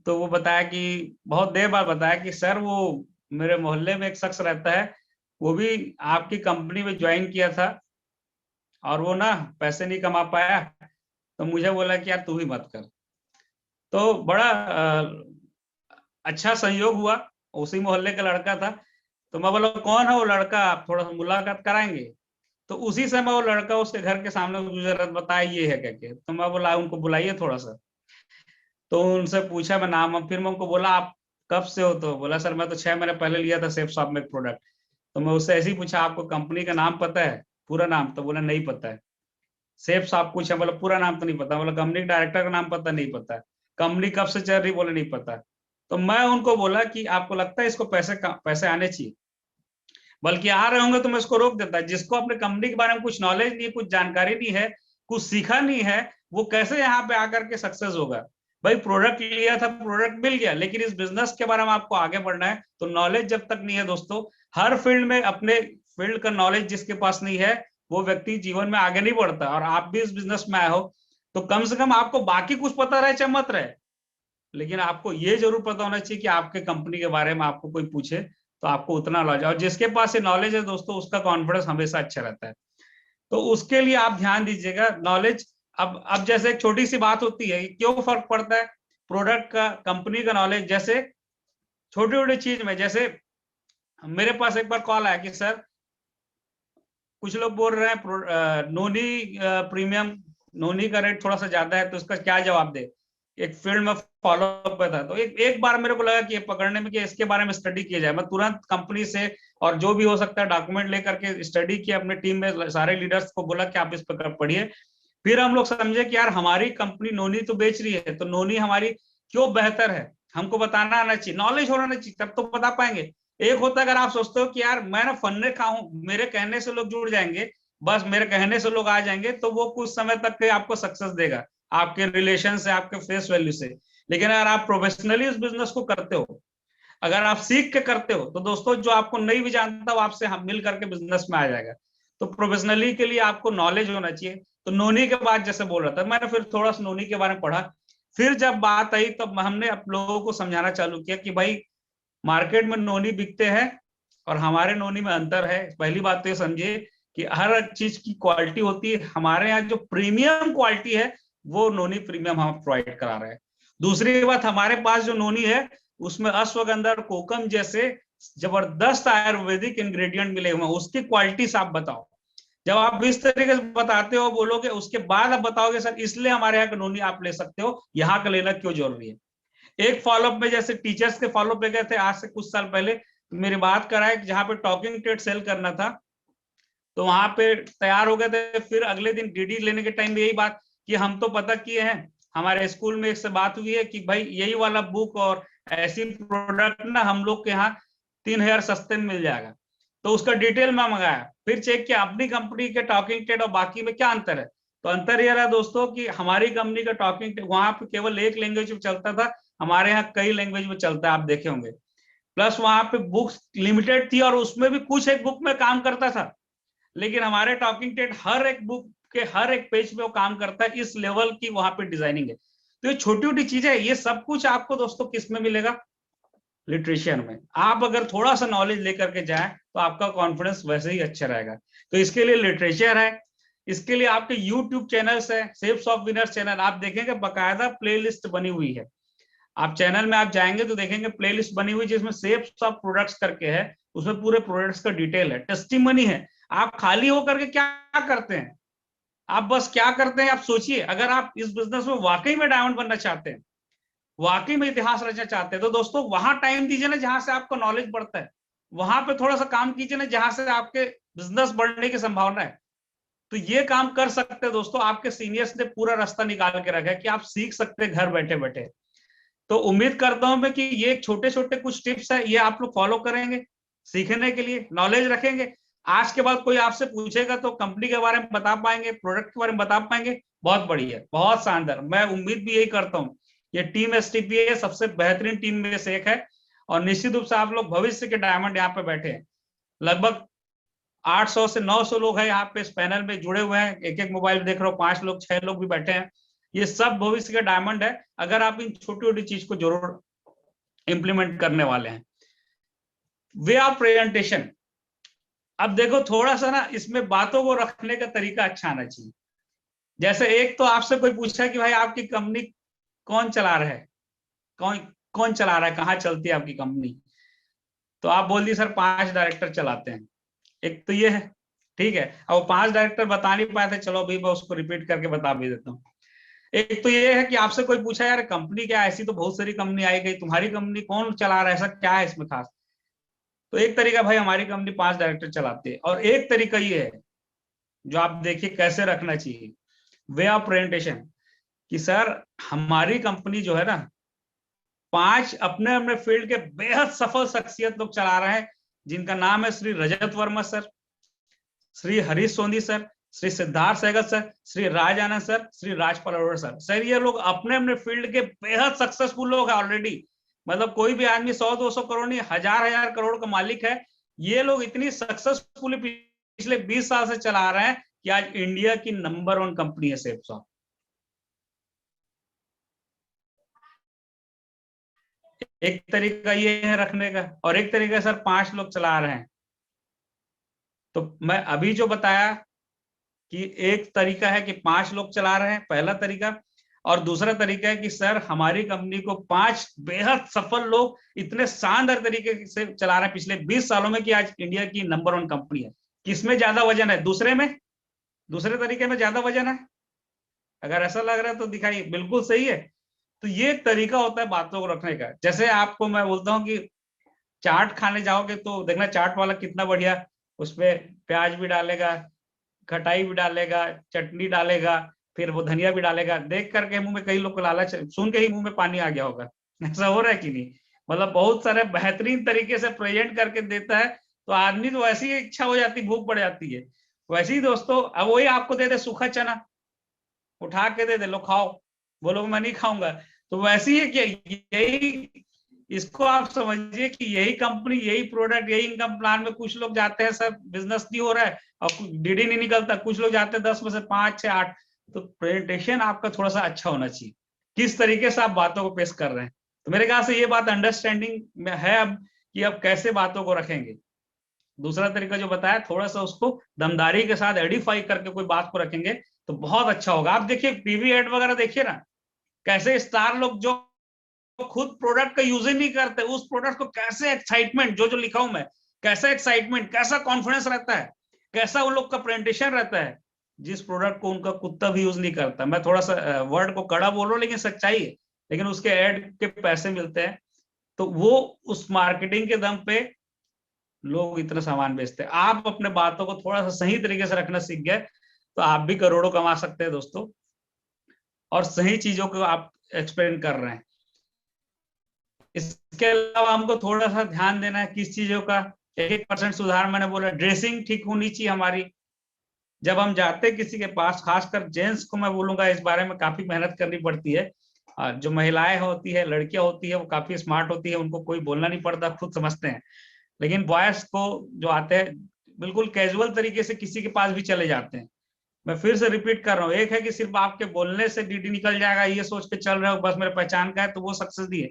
तो वो बताया कि बहुत देर बाद बताया कि सर वो मेरे मोहल्ले में एक शख्स रहता है, वो भी आपकी कंपनी में ज्वाइन किया था और वो ना पैसे नहीं कमा पाया, तो मुझे बोला कि यार तू ही मत कर। तो बड़ा अच्छा संयोग हुआ, उसी मोहल्ले का लड़का था। तो मैं बोला कौन है वो लड़का, आप थोड़ा सा मुलाकात कराएंगे। तो उसी समय वो लड़का उसके घर के सामने गुजर बताया ये है करके। तो मैं बोला उनको बुलाइए थोड़ा सा। तो उनसे पूछा मैं नाम, फिर मैं उनको बोला आप कब से हो, तो बोला सर मैं तो 6 महीने पहले लिया था सेफ शॉप में एक प्रोडक्ट। तो मैं उससे ऐसे ही पूछा आपको कंपनी का नाम पता है, पूरा नाम, तो बोला नहीं पता है। सेफ शॉप पूछा, बोला पूरा नाम तो नहीं पता। बोला कंपनी डायरेक्टर का नाम पता, नहीं पता। कंपनी कब से चल रही, बोले नहीं पता। तो मैं उनको बोला कि आपको लगता है इसको पैसे आने चाहिए, बल्कि आ रहे होंगे तो मैं इसको रोक देता। जिसको अपने कंपनी के बारे में कुछ नॉलेज नहीं है, कुछ जानकारी नहीं है, कुछ सीखा नहीं है, वो कैसे यहाँ पे आकर के सक्सेस होगा। भाई प्रोडक्ट लिया था, प्रोडक्ट मिल गया, लेकिन इस बिजनेस के बारे में आपको आगे बढ़ना है तो नॉलेज जब तक नहीं है दोस्तों, हर फील्ड में अपने फील्ड का नॉलेज जिसके पास नहीं है वो व्यक्ति जीवन में आगे नहीं बढ़ता। और आप भी इस बिजनेस में आए हो तो कम से कम आपको बाकी कुछ पता रहे चाहे मत रहे, लेकिन आपको ये जरूर पता होना चाहिए कि आपके कंपनी के बारे में आपको कोई पूछे तो आपको उतना नॉलेज। और जिसके पास ये नॉलेज है दोस्तों उसका कॉन्फिडेंस हमेशा अच्छा रहता है। तो उसके लिए आप ध्यान दीजिएगा नॉलेज। अब जैसे एक छोटी सी बात होती है, क्यों फर्क पड़ता है प्रोडक्ट का, कंपनी का नॉलेज। जैसे छोटी छोटी चीज में, जैसे मेरे पास एक बार कॉल आया कि सर कुछ लोग बोल रहे हैं नोनी प्रीमियम, नोनी का रेट थोड़ा सा ज्यादा है, तो इसका क्या जवाब दे। एक फील्ड में फॉलो अप पे था, तो एक बार मेरे को लगा कि ये पकड़ने में कि इसके बारे में स्टडी किया जाए। मैं तुरंत कंपनी से और जो भी हो सकता है डॉक्यूमेंट लेकर के स्टडी किया, अपने टीम में सारे लीडर्स को बोला कि आप इस पर पढ़िए। फिर हम लोग समझे कि यार हमारी कंपनी नोनी तो बेच रही है, तो नोनी हमारी क्यों बेहतर है, हमको बताना आना चाहिए, नॉलेज होना चाहिए, तब तो बता पाएंगे। एक होता है अगर आप सोचते हो कि यार मैं ना फन्ने खा हूं, मेरे कहने से लोग जुड़ जाएंगे, बस मेरे कहने से लोग आ जाएंगे, तो वो कुछ समय तक के आपको सक्सेस देगा, आपके रिलेशन से, आपके फेस वैल्यू से। लेकिन अगर आप प्रोफेशनली उस बिजनेस को करते हो, अगर आप सीख के करते हो, तो दोस्तों जो आपको नहीं भी जानता वो आपसे हम मिल करके बिजनेस में आ जाएगा। तो प्रोफेशनली के लिए आपको नॉलेज होना चाहिए। तो नोनी के बाद जैसे बोल रहा था, मैंने फिर थोड़ा सा नोनी के बारे में पढ़ा। फिर जब बात आई तब हमने आप लोगों को समझाना चालू किया कि भाई मार्केट में नोनी बिकते हैं और हमारे नोनी में अंतर है। पहली बात तो ये समझिए कि हर चीज की क्वालिटी होती है, हमारे यहाँ जो प्रीमियम क्वालिटी है वो नोनी प्रीमियम हम प्रोवाइड करा रहे हैं। दूसरी बात, हमारे पास जो नोनी है उसमें अश्वगंधा और कोकम जैसे जबरदस्त आयुर्वेदिक इंग्रेडिएंट मिले हुए हैं, उसकी क्वालिटी आप बताओ। जब आप इस तरीके से बताते हो, बोलोगे, उसके बाद आप बताओगे सर इसलिए हमारे यहाँ का नोनी आप ले सकते हो, यहाँ का लेना क्यों जरूरी है। एक फॉलोअप में जैसे टीचर्स के फॉलोअप पे गए थे आज से कुछ साल पहले, मेरी बात कराए जहां पे टॉकिंग ट्रेड सेल करना था, तो वहां पे तैयार हो गए थे। फिर अगले दिन डीडी लेने के टाइम यही बात कि हम तो पता किए हैं, हमारे स्कूल में एक से बात हुई है कि भाई यही वाला बुक और ऐसी प्रोडक्ट ना हम लोग के यहाँ 3000 सस्ते में मिल जाएगा। तो उसका डिटेल में मंगाया, फिर चेक किया अपनी कंपनी के टॉकिंग टेड और बाकी में क्या अंतर है। तो अंतर यह रहा दोस्तों कि हमारी कंपनी का टॉकिंग टेड वहां पे केवल एक लैंग्वेज में चलता था, हमारे यहाँ कई लैंग्वेज में चलता है, आप देखे होंगे। प्लस वहां पे बुक्स लिमिटेड थी और उसमें भी कुछ एक बुक में काम करता था, लेकिन हमारे टॉकिंग टेड हर एक बुक के हर एक पेज पे वो काम करता है। इस लेवल की वहां पे डिजाइनिंग है। तो ये छोटी छोटी चीजें, ये सब कुछ आपको दोस्तों किस में मिलेगा, लिटरेचर में। आप अगर थोड़ा सा नॉलेज लेकर के जाए तो आपका कॉन्फिडेंस वैसे ही अच्छा रहेगा। तो इसके लिए लिटरेचर है, इसके लिए आपके यूट्यूब चैनल्स है, शेप्स ऑफ विनर्स चैनल, आप देखेंगे बकायदा प्लेलिस्ट बनी हुई है। आप चैनल में आप जाएंगे तो देखेंगे प्लेलिस्ट बनी हुई जिसमें शेप्स ऑफ प्रोडक्ट्स करके है, उसमें पूरे प्रोडक्ट्स का डिटेल है, टेस्टिमनी है। आप खाली होकर के क्या करते हैं, आप बस क्या करते हैं, आप सोचिए। अगर आप इस बिजनेस में वाकई में डायमंड बनना चाहते हैं, वाकई में इतिहास रचना चाहते हैं, तो दोस्तों वहां टाइम दीजिए ना जहां से आपका नॉलेज बढ़ता है, वहां पे थोड़ा सा काम कीजिए ना जहां से आपके बिजनेस बढ़ने की संभावना है। तो ये काम कर सकते हैं दोस्तों, आपके सीनियर्स ने पूरा रास्ता निकाल के रखा है कि आप सीख सकते हैं घर बैठे बैठे। तो उम्मीद करता हूं मैं कि ये छोटे छोटे कुछ टिप्स है, ये आप लोग फॉलो करेंगे, सीखने के लिए नॉलेज रखेंगे। आज के बाद कोई आपसे पूछेगा तो कंपनी के बारे में बता पाएंगे, प्रोडक्ट के बारे में बता पाएंगे, बहुत बढ़िया, बहुत शानदार। मैं उम्मीद भी यही करता हूँ। ये टीम STPA सबसे बेहतरीन टीम में से एक है और निश्चित रूप से आप लोग भविष्य के डायमंड यहाँ पे बैठे हैं। लगभग 800 से 900 लोग हैं यहाँ पे इस पैनल में जुड़े हुए हैं, एक एक मोबाइल देख रहे हो, 5 लोग 6 लोग भी बैठे हैं। ये सब भविष्य के डायमंड है अगर आप इन छोटी छोटी चीज को जरूर इंप्लीमेंट करने वाले हैं। वे ऑफ प्रेजेंटेशन, अब देखो थोड़ा सा ना इसमें बातों को रखने का तरीका अच्छा आना चाहिए। जैसे एक तो आपसे कोई पूछा कि भाई आपकी कंपनी कौन चला रहा है, कौन चला रहा है, कहाँ चलती है आपकी कंपनी, तो आप बोल दिए सर 5 डायरेक्टर चलाते हैं। एक तो ये है, ठीक है। अब 5 डायरेक्टर बता नहीं पाए थे, चलो अभी मैं उसको रिपीट करके बता भी देता हूँ। एक तो ये है कि आपसे कोई पूछा यार कंपनी क्या, ऐसी तो बहुत सारी कंपनी आई गई, तुम्हारी कंपनी कौन चला रहा है, ऐसा क्या है इसमें खास। तो एक तरीका भाई हमारी कंपनी 5 डायरेक्टर चलाते हैं, और एक तरीका ये है जो आप देखिए कैसे रखना चाहिए, वे ऑफ प्रेजेंटेशन, कि सर हमारी कंपनी जो है ना 5 अपने अपने फील्ड के बेहद सफल शख्सियत लोग चला रहे हैं, जिनका नाम है Shri Rajat Verma sir, Shri Harish Sondhi sir, Shri Siddharth Sehgal sir, Shri Raj Anand sir, Shri Rajpal Arora sir. Sir ये लोग अपने अपने फील्ड के बेहद सक्सेसफुल लोग हैं ऑलरेडी। मतलब कोई भी आदमी 100-200 करोड़ नहीं, हजार करोड़ का मालिक है। ये लोग इतनी सक्सेसफुली पिछले 20 साल से चला रहे हैं कि आज इंडिया की नंबर 1 कंपनी है शेप्स ऑफ। एक तरीका ये है रखने का, और एक तरीका सर 5 लोग चला रहे हैं। तो मैं अभी जो बताया कि एक तरीका है कि 5 लोग चला रहे हैं, पहला तरीका, और दूसरा तरीका है कि सर हमारी कंपनी को 5 बेहद सफल लोग इतने शानदार तरीके से चला रहे हैं पिछले 20 सालों में कि आज इंडिया की नंबर 1 कंपनी है। किसमें ज्यादा वजन है, दूसरे तरीके में ज्यादा वजन है? अगर ऐसा लग रहा है तो दिखाइए, बिल्कुल सही है। तो ये एक तरीका होता है बातों को रखने का। जैसे आपको मैं बोलता हूँ कि चाट खाने जाओगे तो देखना चाट वाला कितना बढ़िया उसमें प्याज भी डालेगा, खटाई भी डालेगा, चटनी डालेगा, फिर वो धनिया भी डालेगा। देख करके मुंह में कई लोग को लालच, सुन के ही मुंह में पानी आ गया होगा। ऐसा हो रहा है कि नहीं? मतलब बहुत सारे बेहतरीन तरीके से प्रेजेंट करके देता है, तो आदमी तो वैसी ही इच्छा हो जाती, भूख बढ़ जाती है। वैसे ही दोस्तों अब वही आपको दे दे सूखा चना, उठा के दे दे, लो खाओ, बोलो मैं नहीं खाऊंगा, तो वैसे ही कि यही, इसको आप समझिए कि यही कंपनी, यही प्रोडक्ट, यही इनकम प्लान में कुछ लोग जाते हैं सर बिजनेस नहीं हो रहा है और डीडी नहीं निकलता, कुछ लोग जाते हैं 10 में से 5, 6, 8। तो प्रेजेंटेशन आपका थोड़ा सा अच्छा होना चाहिए, किस तरीके से आप बातों को पेश कर रहे हैं। तो मेरे ख्याल से ये बात अंडरस्टैंडिंग में है अब कि अब कैसे बातों को रखेंगे। दूसरा तरीका जो बताया, थोड़ा सा उसको दमदारी के साथ एडिफाई करके कोई बात को रखेंगे तो बहुत अच्छा होगा। आप देखिए टीवी एड वगैरह देखिए ना, कैसे स्टार लोग जो खुद प्रोडक्ट का यूज ही नहीं करते, उस प्रोडक्ट को कैसे एक्साइटमेंट, जो लिखा हूं मैं, कैसा एक्साइटमेंट, कैसा कॉन्फिडेंस रहता है, कैसा उन लोग का प्रेजेंटेशन रहता है, जिस प्रोडक्ट को उनका कुत्ता भी यूज नहीं करता। मैं थोड़ा सा वर्ड को कड़ा बोल रहा हूं लेकिन सच्चाई है, लेकिन उसके एड के पैसे मिलते हैं, तो वो उस मार्केटिंग के दम पे लोग इतना सामान बेचते हैं। आप अपने बातों को थोड़ा सा सही तरीके से रखना सीख गए तो आप भी करोड़ों कमा सकते हैं दोस्तों, और सही चीजों को आप एक्सप्लेन कर रहे हैं। इसके अलावा हमको थोड़ा सा ध्यान देना है किस चीजों का, 1% सुधार मैंने बोला, ड्रेसिंग ठीक होनी चाहिए हमारी। जब हम जाते हैं किसी के पास, खासकर जेंट्स को मैं बोलूंगा इस बारे में काफी मेहनत करनी पड़ती है। जो महिलाएं होती है, लड़कियां होती है, वो काफी स्मार्ट होती है, उनको कोई बोलना नहीं पड़ता, खुद समझते हैं। लेकिन बॉयज को जो आते हैं बिल्कुल कैजुअल तरीके से किसी के पास भी चले जाते हैं। मैं फिर से रिपीट कर रहा हूँ, एक है कि सिर्फ आपके बोलने से डीडी निकल जाएगा ये सोच के चल रहे हो बस मेरे पहचान का है तो वो सक्सेस नहीं है।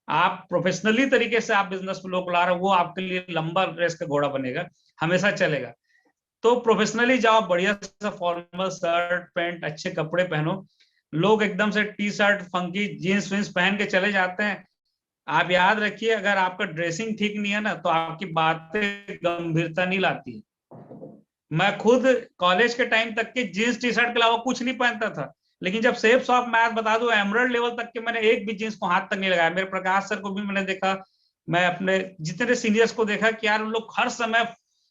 आप प्रोफेशनली तरीके से आप बिजनेस में लोग ला रहे हो, वो आपके लिए लंबा रेस का घोड़ा बनेगा, हमेशा चलेगा। तो प्रोफेशनली जाओ, बढ़िया सा फॉर्मल शर्ट पैंट अच्छे कपड़े पहनो। लोग एकदम से टी शर्ट फंकी जीन्स विन्स पहन के चले जाते हैं। आप याद रखिए, अगर आपका ड्रेसिंग ठीक नहीं है ना तो आपकी बातें गंभीरता नहीं लाती। मैं खुद कॉलेज के टाइम तक के जीन्स टी शर्ट के अलावा कुछ नहीं पहनता था, लेकिन जब सेफ शॉप मैं बता दूं एमरल्ड लेवल तक के मैंने एक भी जीन्स को हाथ तक नहीं लगाया। मेरे प्रकाश सर को भी मैंने देखा, मैं अपने जितने सीनियर्स को देखा कि यार उन लोग हर समय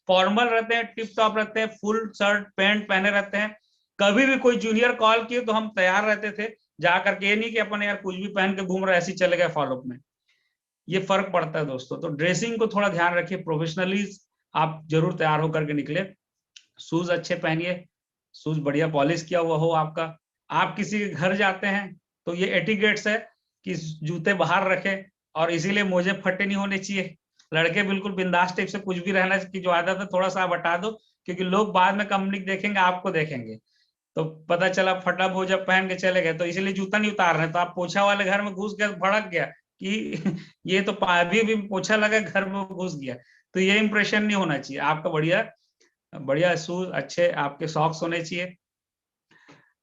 फॉर्मल रहते हैं, टिप टॉप रहते हैं, फुल शर्ट पैंट पहने रहते हैं। कभी भी कोई जूनियर कॉल किए तो हम तैयार रहते थे जा करके, ये नहीं कि अपन यार कुछ भी पहन के घूम रहे ऐसे ही चले गए फॉलोअप में। ये फर्क पड़ता है दोस्तों। तो ड्रेसिंग को थोड़ा ध्यान रखिए, प्रोफेशनली आप जरूर तैयार होकर के निकले। शूज अच्छे पहनिए, शूज बढ़िया पॉलिश किया हुआ हो आपका। आप किसी के घर जाते हैं तो ये एटिकेट्स है कि जूते बाहर रखें, और इसीलिए मोजे फटे नहीं होने चाहिए। लड़के बिल्कुल बिंदास टाइप से कुछ भी रहना की जो आदत है थोड़ा सा आप हटा दो, क्योंकि लोग बाद में कंपनी देखेंगे, आपको देखेंगे तो पता चला फटा मोजा पहन के चले गए, तो इसीलिए जूता नहीं उतार रहे। तो आप पोछा वाले घर में घुस गए, भड़क गया कि ये तो अभी भी पोछा लगा घर में घुस गया। तो ये इंप्रेशन नहीं होना चाहिए आपका। बढ़िया शूज, अच्छे आपके सॉक्स होने चाहिए।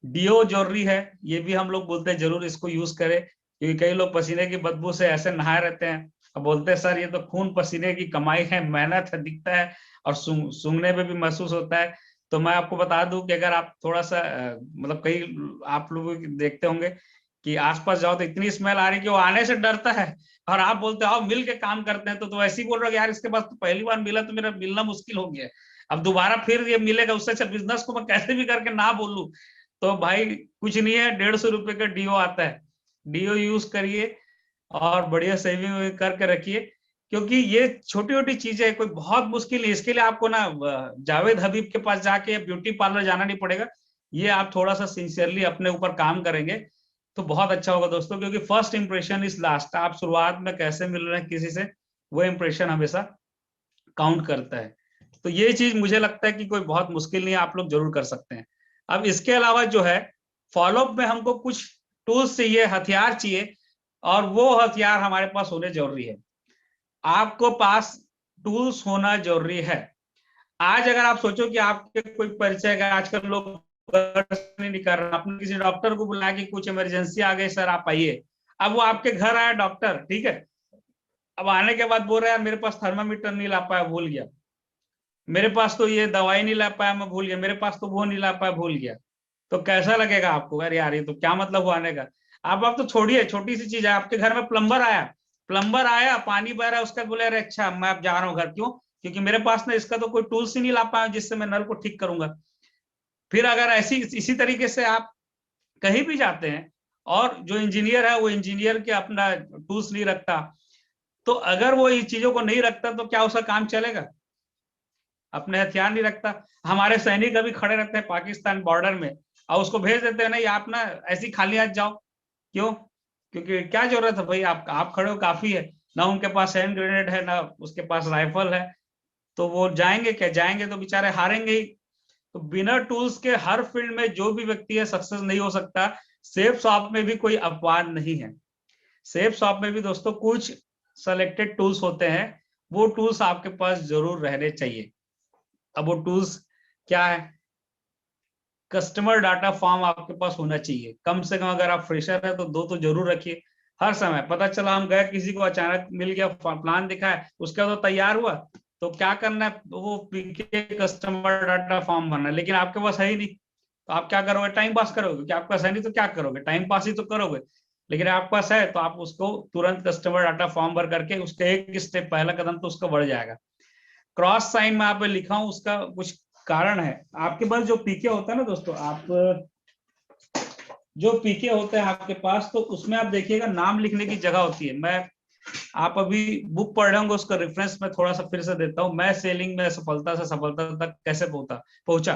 डीओ जरूरी है, ये भी हम लोग बोलते हैं जरूर इसको यूज करें, क्योंकि कई लोग पसीने की बदबू से ऐसे नहाए रहते हैं और बोलते हैं सर ये तो खून पसीने की कमाई है, मेहनत है, दिखता है और सूंघने में भी महसूस होता है। तो मैं आपको बता दूं कि अगर आप थोड़ा सा मतलब कई आप लोग देखते होंगे कि आसपास जाओ तो इतनी स्मेल आ रही कि वो आने से डरता है, और आप बोलते हो मिल के काम करते हैं तो ऐसे ही बोल रहे हो यार इसके पास तो पहली बार मिला तो मेरा मिलना मुश्किल हो गया, अब दोबारा फिर ये मिलेगा, उससे अच्छा बिजनेस को मैं कैसे भी करके ना बोलूं। तो भाई कुछ नहीं है, 150 रुपए का डीओ आता है, डीओ यूज करिए और बढ़िया सेविंग करके रखिए, क्योंकि ये छोटी छोटी चीजें कोई बहुत मुश्किल नहीं। इसके लिए आपको ना जावेद हबीब के पास जाके ब्यूटी पार्लर जाना नहीं पड़ेगा। ये आप थोड़ा सा सिंसियरली अपने ऊपर काम करेंगे तो बहुत अच्छा होगा दोस्तों, क्योंकि फर्स्ट इंप्रेशन इज लास्ट। आप शुरुआत में कैसे मिल रहे हैं किसी से, वो इंप्रेशन हमेशा काउंट करता है। तो ये चीज मुझे लगता है कि कोई बहुत मुश्किल नहीं है, आप लोग जरूर कर सकते हैं। अब इसके अलावा जो है फॉलोअप में हमको कुछ टूल्स चाहिए, हथियार चाहिए, और वो हथियार हमारे पास होने जरूरी है। आपको पास टूल्स होना जरूरी है। आज अगर आप सोचो कि आपके कोई परिचय का, आजकल लोग नहीं कर रहे, आपने किसी डॉक्टर को बुलाया कि कुछ इमरजेंसी आ गई सर आप आइए, अब वो आपके घर आया डॉक्टर, ठीक है, अब आने के बाद बोल रहा है मेरे पास थर्मामीटर नहीं ला पाया, भूल गया, मेरे पास तो ये दवाई नहीं ला पाया मैं भूल गया, मेरे पास तो वो नहीं ला पाया भूल गया। तो कैसा लगेगा आपको, अरे यार ये तो क्या मतलब हुआ आने का। आप तो छोड़िए, छोटी सी चीज है, आपके घर में प्लम्बर आया पानी बह रहा है, उसका बोले अरे अच्छा मैं अब जा रहा हूँ घर, क्यों, क्योंकि मेरे पास ना इसका तो कोई टूल्स ही नहीं ला पाया जिससे मैं नल को ठीक करूंगा। फिर अगर इसी तरीके से आप कहीं भी जाते हैं और जो इंजीनियर है वो इंजीनियर के अपना टूल्स नहीं रखता, तो अगर वो इन चीजों को नहीं रखता तो क्या उसका काम चलेगा, अपने हथियार नहीं रखता। हमारे सैनिक अभी खड़े रहते हैं पाकिस्तान बॉर्डर में और उसको भेज देते हैं नहीं आप ना ऐसी खाली हाथ जाओ, क्यों, क्योंकि क्या जरूरत है भाई, आप खड़े हो काफी है ना, उनके पास हैंड ग्रेनेड है ना उसके पास राइफल है, तो वो जाएंगे क्या, जाएंगे तो बेचारे हारेंगे ही। तो बिना टूल्स के हर फील्ड में जो भी व्यक्ति है सक्सेस नहीं हो सकता। सेफ शॉप में भी कोई अपवाद नहीं है, सेफ शॉप में भी दोस्तों कुछ सेलेक्टेड टूल्स होते हैं, वो टूल्स आपके पास जरूर रहने चाहिए। अब वो टूल्स क्या है, कस्टमर डाटा फॉर्म आपके पास होना चाहिए, कम से कम अगर आप फ्रेशर है तो 2 तो जरूर रखिए। हर समय पता चला हम गए किसी को अचानक मिल गया प्लान दिखा है, उसका तो तैयार हुआ, तो क्या करना है, वो पीके कस्टमर डाटा फॉर्म भरना है, लेकिन आपके पास है ही नहीं, तो आप क्या करोगे, टाइम पास करोगे, कि आपके पास है नहीं तो क्या करोगे, टाइम पास ही तो करोगे। लेकिन आपके पास है तो आप उसको तुरंत कस्टमर डाटा फॉर्म भर करके उसका एक स्टेप पहला कदम तो उसका बढ़ जाएगा। क्रॉस साइन में आप लिखा हूं, उसका कुछ कारण है। आपके पास जो पीके होता है ना दोस्तों, आप जो पीके होते हैं आपके पास, तो उसमें आप देखिएगा नाम लिखने की जगह होती है। मैं आप अभी बुक पढ़ रहे होंगे, उसका रेफरेंस मैं थोड़ा सा फिर से देता हूँ, मैं सेलिंग में सफलता से सफलता तक कैसे पहुंचा।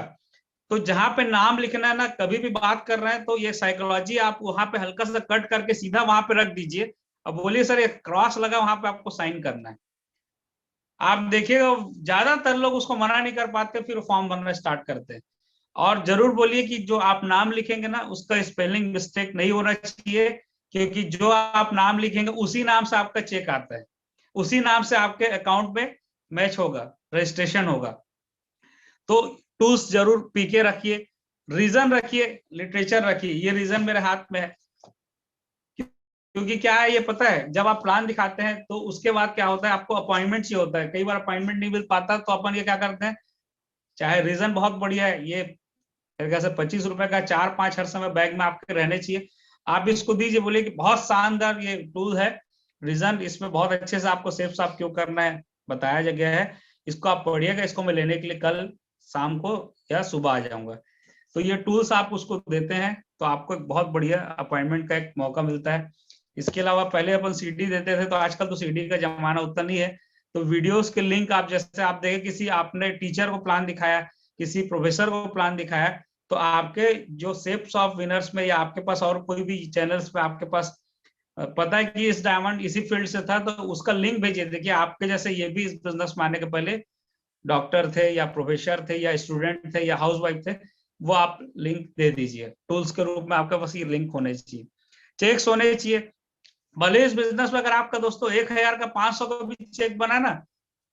तो जहां पे नाम लिखना है ना, कभी भी बात कर रहे हैं तो ये साइकोलॉजी आप वहां पे हल्का सा कट करके सीधा वहां पे रख दीजिए। अब बोलिए सर ये क्रॉस लगा वहां पे आपको साइन करना है, आप देखिएगा ज्यादातर लोग उसको मना नहीं कर पाते, फिर फॉर्म भरना स्टार्ट करते हैं। और जरूर बोलिए कि जो आप नाम लिखेंगे ना उसका स्पेलिंग मिस्टेक नहीं होना चाहिए, क्योंकि जो आप नाम लिखेंगे उसी नाम से आपका चेक आता है, उसी नाम से आपके अकाउंट में मैच होगा, रजिस्ट्रेशन होगा। तो टूल्स जरूर पीके रखिए, रीजन रखिए, लिटरेचर रखिए। ये रीजन मेरे हाथ में है, क्योंकि क्या है ये पता है, जब आप प्लान दिखाते हैं तो उसके बाद क्या होता है, आपको अपॉइंटमेंट चाहिए होता है, कई बार अपॉइंटमेंट नहीं मिल पाता, तो अपन ये क्या करते हैं, चाहे रीजन बहुत बढ़िया है, ये मेरे ख्याल से 25 रुपए का 4-5 हर समय बैग में आपके रहने चाहिए, आप इसको दीजिए, बोलिए कि बहुत शानदार ये टूल है रीजन, इसमें बहुत अच्छे से आपको सेफ साफ क्यों करना है बताया गया है, इसको आप पढ़िएगा, इसको मैं लेने के लिए कल शाम को या सुबह आ जाऊंगा। तो ये टूल्स आप उसको देते हैं तो आपको एक बहुत बढ़िया अपॉइंटमेंट का एक मौका मिलता है। इसके अलावा पहले अपन सीडी देते थे, तो आजकल तो सीडी का जमाना उतना नहीं है, तो वीडियोस के लिंक आप जैसे आप देखें, किसी आपने टीचर को प्लान दिखाया, किसी प्रोफेसर को प्लान दिखाया, तो आपके जो शेप्स ऑफ विनर्स में या आपके पास और कोई भी चैनल्स पे आपके पास पता है कि इस डायमंड इसी फील्ड से था, तो उसका लिंक भेजिए। देखिए आपके जैसे ये भी इस बिजनेस में आने के पहले डॉक्टर थे या प्रोफेसर थे या स्टूडेंट थे या हाउसवाइफ थे, वो आप लिंक दे दीजिए टूल्स के रूप में, आपके पास ये लिंक होने चाहिए, चेक्स होने चाहिए। भले इस बिजनेस में अगर आपका दोस्तों 1000 का 500 का भी चेक बना ना,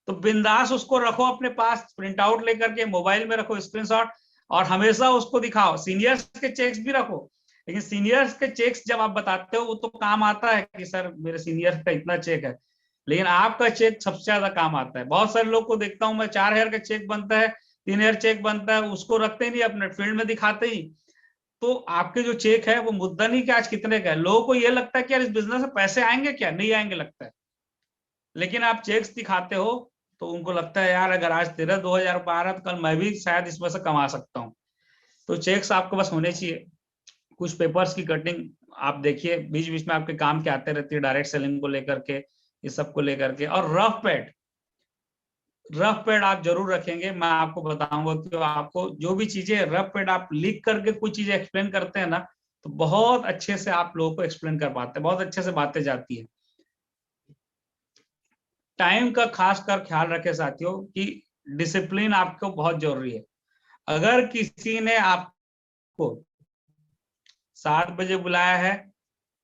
तो बिंदास उसको रखो अपने पास, प्रिंट आउट लेकर के मोबाइल में रखो स्क्रीनशॉट, और हमेशा उसको दिखाओ। सीनियर्स के चेक्स भी रखो, लेकिन सीनियर्स के चेक्स जब आप बताते हो वो तो काम आता है कि सर मेरे सीनियर का इतना चेक है, लेकिन आपका चेक सबसे ज्यादा काम आता है। बहुत सारे लोग को देखता हूं मैं, 4000 का चेक बनता है, 3000 चेक बनता है, उसको रखते ही नहीं, अपने फील्ड में दिखाते ही। तो आपके जो चेक है वो मुद्दा नहीं कि आज कितने का है, लोगों को ये लगता है कि यार इस बिजनेस में पैसे आएंगे क्या, नहीं आएंगे लगता है, लेकिन आप चेक्स दिखाते हो तो उनको लगता है यार अगर आज तेरा 2000 रुपये आ रहा तो कल मैं भी शायद इसमें से कमा सकता हूँ। तो चेक्स आपके पास होने चाहिए। कुछ पेपर्स की कटिंग आप देखिए बीच बीच में आपके काम के आते रहती है, डायरेक्ट सेलिंग को लेकर के, इस सब को लेकर के। और रफ पैड आप जरूर रखेंगे, मैं आपको बताऊंगा कि आपको जो भी चीजें रफ पैड आप लिख करके कुछ चीजें एक्सप्लेन करते हैं ना, तो बहुत अच्छे से आप लोगों को एक्सप्लेन कर पाते हैं, बहुत अच्छे से बातें जाती है। टाइम का खास कर ख्याल रखें साथियों कि डिसिप्लिन आपको बहुत जरूरी है। अगर किसी ने आपको 7 बजे बुलाया है,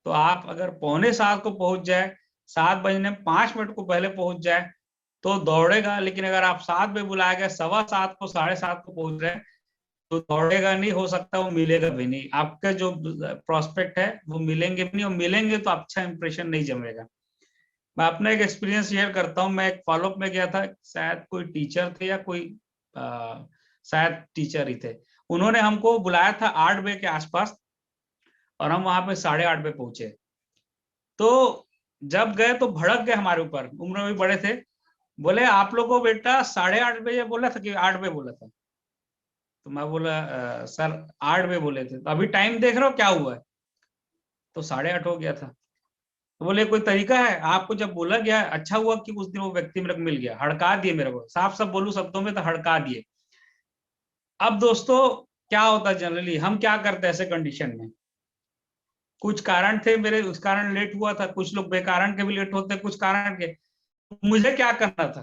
तो आप अगर 6:45 को पहुंच जाए, 7 बजने 5 मिनट को पहले पहुंच जाए तो दौड़ेगा, लेकिन अगर आप 7 बजे बुलाया गया 7:15 को 7:30 को पहुंच रहे हैं तो दौड़ेगा नहीं, हो सकता वो मिलेगा भी नहीं, आपके जो प्रोस्पेक्ट है वो मिलेंगे भी नहीं, और मिलेंगे तो अच्छा इंप्रेशन नहीं जमेगा। मैं अपना एक एक्सपीरियंस शेयर करता हूँ, मैं एक फॉलोअप में गया था, शायद कोई टीचर थे या कोई शायद टीचर ही थे, उन्होंने हमको बुलाया था 8 बजे के आसपास, और हम वहां पे 8:30 बजे पहुंचे। तो जब गए तो भड़क गए हमारे ऊपर, उम्र में भी बड़े थे, बोले आप लोगों को बेटा 8:30 बजे बोला था कि 8 बजे बोला था? तो मैं बोला सर 8 बजे बोले थे। तो अभी टाइम देख रहे हो क्या हुआ है? तो 8:30 हो गया था। तो बोले कोई तरीका है, आपको जब बोला गया, अच्छा हुआ कि उस दिन वो व्यक्ति मेरे को मिल गया, हड़का दिए मेरे को, साफ साफ बोलूं शब्दों में तो हड़का दिए। अब दोस्तों क्या होता है जनरली, हम क्या करते हैं ऐसे कंडीशन में, कुछ कारण थे मेरे, उस कारण लेट हुआ था, कुछ लोग बेकारण के भी लेट होते हैं, कुछ कारण के, मुझे क्या करना था,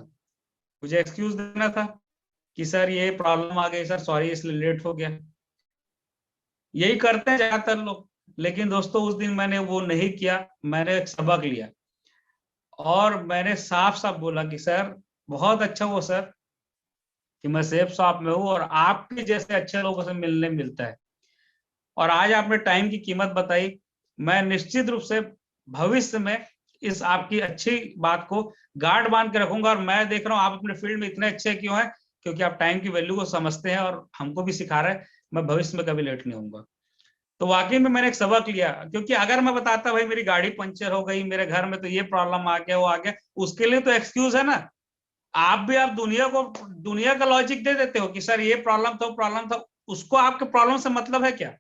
मुझे एक्सक्यूज देना था कि सर ये प्रॉब्लम आ गई सर, सॉरी इसलिए लेट हो गया। यही करते हैं ज्यादातर लोग, लेकिन दोस्तों उस दिन मैंने वो नहीं किया, मैंने एक सबक लिया और मैंने साफ साफ बोला कि सर बहुत अच्छा हुआ सर कि मैं सेफ शॉप में हूँ और आपके जैसे अच्छे लोगों से मिलने मिलता है, और आज आपने टाइम की कीमत बताई, मैं निश्चित रूप से भविष्य में इस आपकी अच्छी बात को गार्ड बांध के रखूंगा। और मैं देख रहा हूँ आप अपने फील्ड में इतने अच्छे क्यों हैं, क्योंकि आप टाइम की वैल्यू को समझते हैं और हमको भी सिखा रहे हैं, मैं भविष्य में कभी लेट नहीं होऊंगा। तो वाकई में मैंने एक सबक लिया, क्योंकि अगर मैं बताता भाई मेरी गाड़ी पंचर हो गई, मेरे घर में तो ये प्रॉब्लम आ गया, वो आ गया, उसके लिए तो एक्सक्यूज है ना, आप दुनिया का लॉजिक दे देते हो कि सर ये प्रॉब्लम था, उसको आपके प्रॉब्लम से मतलब है क्या,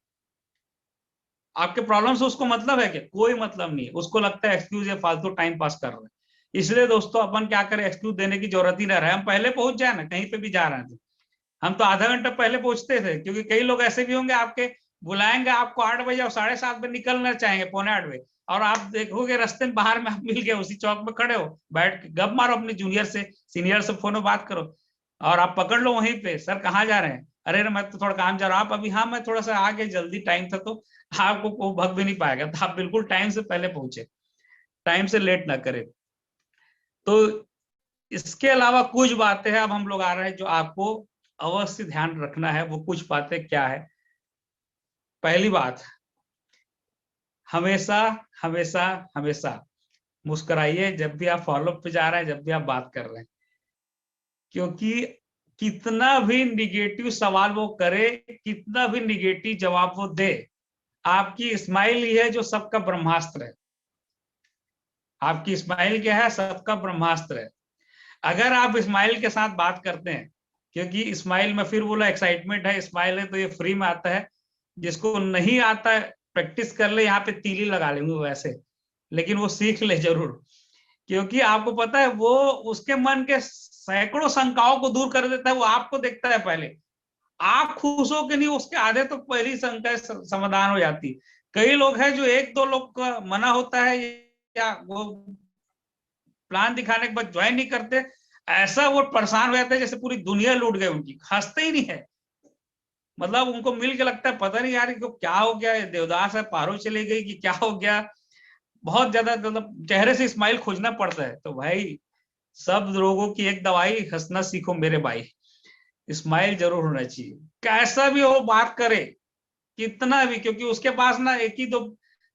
आपके प्रॉब्लम से उसको मतलब है क्या? कोई मतलब नहीं है, उसको लगता है एक्सक्यूज है, फालतू टाइम पास कर रहे हैं। इसलिए दोस्तों अपन क्या करें, एक्सक्यूज देने की जरूरत ही ना रहे, हम पहले पहुंच जाए ना, कहीं पे भी जा रहे थे हम तो आधा घंटा पहले पहुंचते थे, क्योंकि कई लोग ऐसे भी होंगे आपके बुलाएंगे आपको 8 बजे और 7:30 बजे निकलना चाहेंगे, 7:45 और आप देखोगे रास्ते में बाहर में आप मिल गए, उसी चौक में खड़े हो, बैठ के गप मारो अपने जूनियर से सीनियर से, फोन में बात करो और आप पकड़ लो वहीं पे, सर कहाँ जा रहे हैं, अरे मैं तो थोड़ा काम जा रहा हूँ, आप अभी, हाँ मैं थोड़ा सा आगे जल्दी टाइम था, तो आपको कोई भग भी नहीं पाएगा, तो आप बिल्कुल टाइम से पहले पहुंचे, टाइम से लेट ना करें। तो इसके अलावा कुछ बातें हैं, अब हम लोग आ रहे हैं जो आपको अवश्य ध्यान रखना है, वो कुछ बातें क्या है। पहली बात, हमेशा हमेशा हमेशा मुस्कुराइए जब भी आप फॉलोअप पे जा रहे हैं, जब भी आप बात कर रहे हैं, क्योंकि कितना भी निगेटिव सवाल वो करे, कितना भी निगेटिव जवाब वो दे, आपकी स्माइल ही है जो सबका ब्रह्मास्त्र है। आपकी स्माइल क्या है, सबका ब्रह्मास्त्र है। अगर आप स्माइल के साथ बात करते हैं, क्योंकि स्माइल में फिर बोला एक्साइटमेंट है, स्माइल है तो ये फ्री में आता है, जिसको नहीं आता है प्रैक्टिस कर ले, यहाँ पे तीली लगा लेंगे वैसे, लेकिन वो सीख ले जरूर, क्योंकि आपको पता है वो उसके मन के सैकड़ों शंकाओं को दूर कर देता है, वो आपको देखता है पहले, आप खुश हो कि नहीं उसके आधे तो पहली शंका समाधान हो जाती है। कई लोग हैं जो 1-2 लोग का मना होता है या वो प्लान दिखाने के बाद ज्वाइन नहीं करते, ऐसा वो परेशान हो जाते हैं जैसे पूरी दुनिया लूट गई उनकी, हंसते ही नहीं है, मतलब उनको मिल के लगता है पता नहीं यार इनको क्या हो गया, देवदास है पारो चली गई कि क्या हो गया, बहुत ज्यादा मतलब चेहरे से स्माइल खोजना पड़ता है। तो भाई सब रोगों की एक दवाई, हंसना सीखो मेरे भाई, स्माइल जरूर होना चाहिए, कैसा भी हो बात करे, कितना भी, क्योंकि उसके पास ना एक ही दो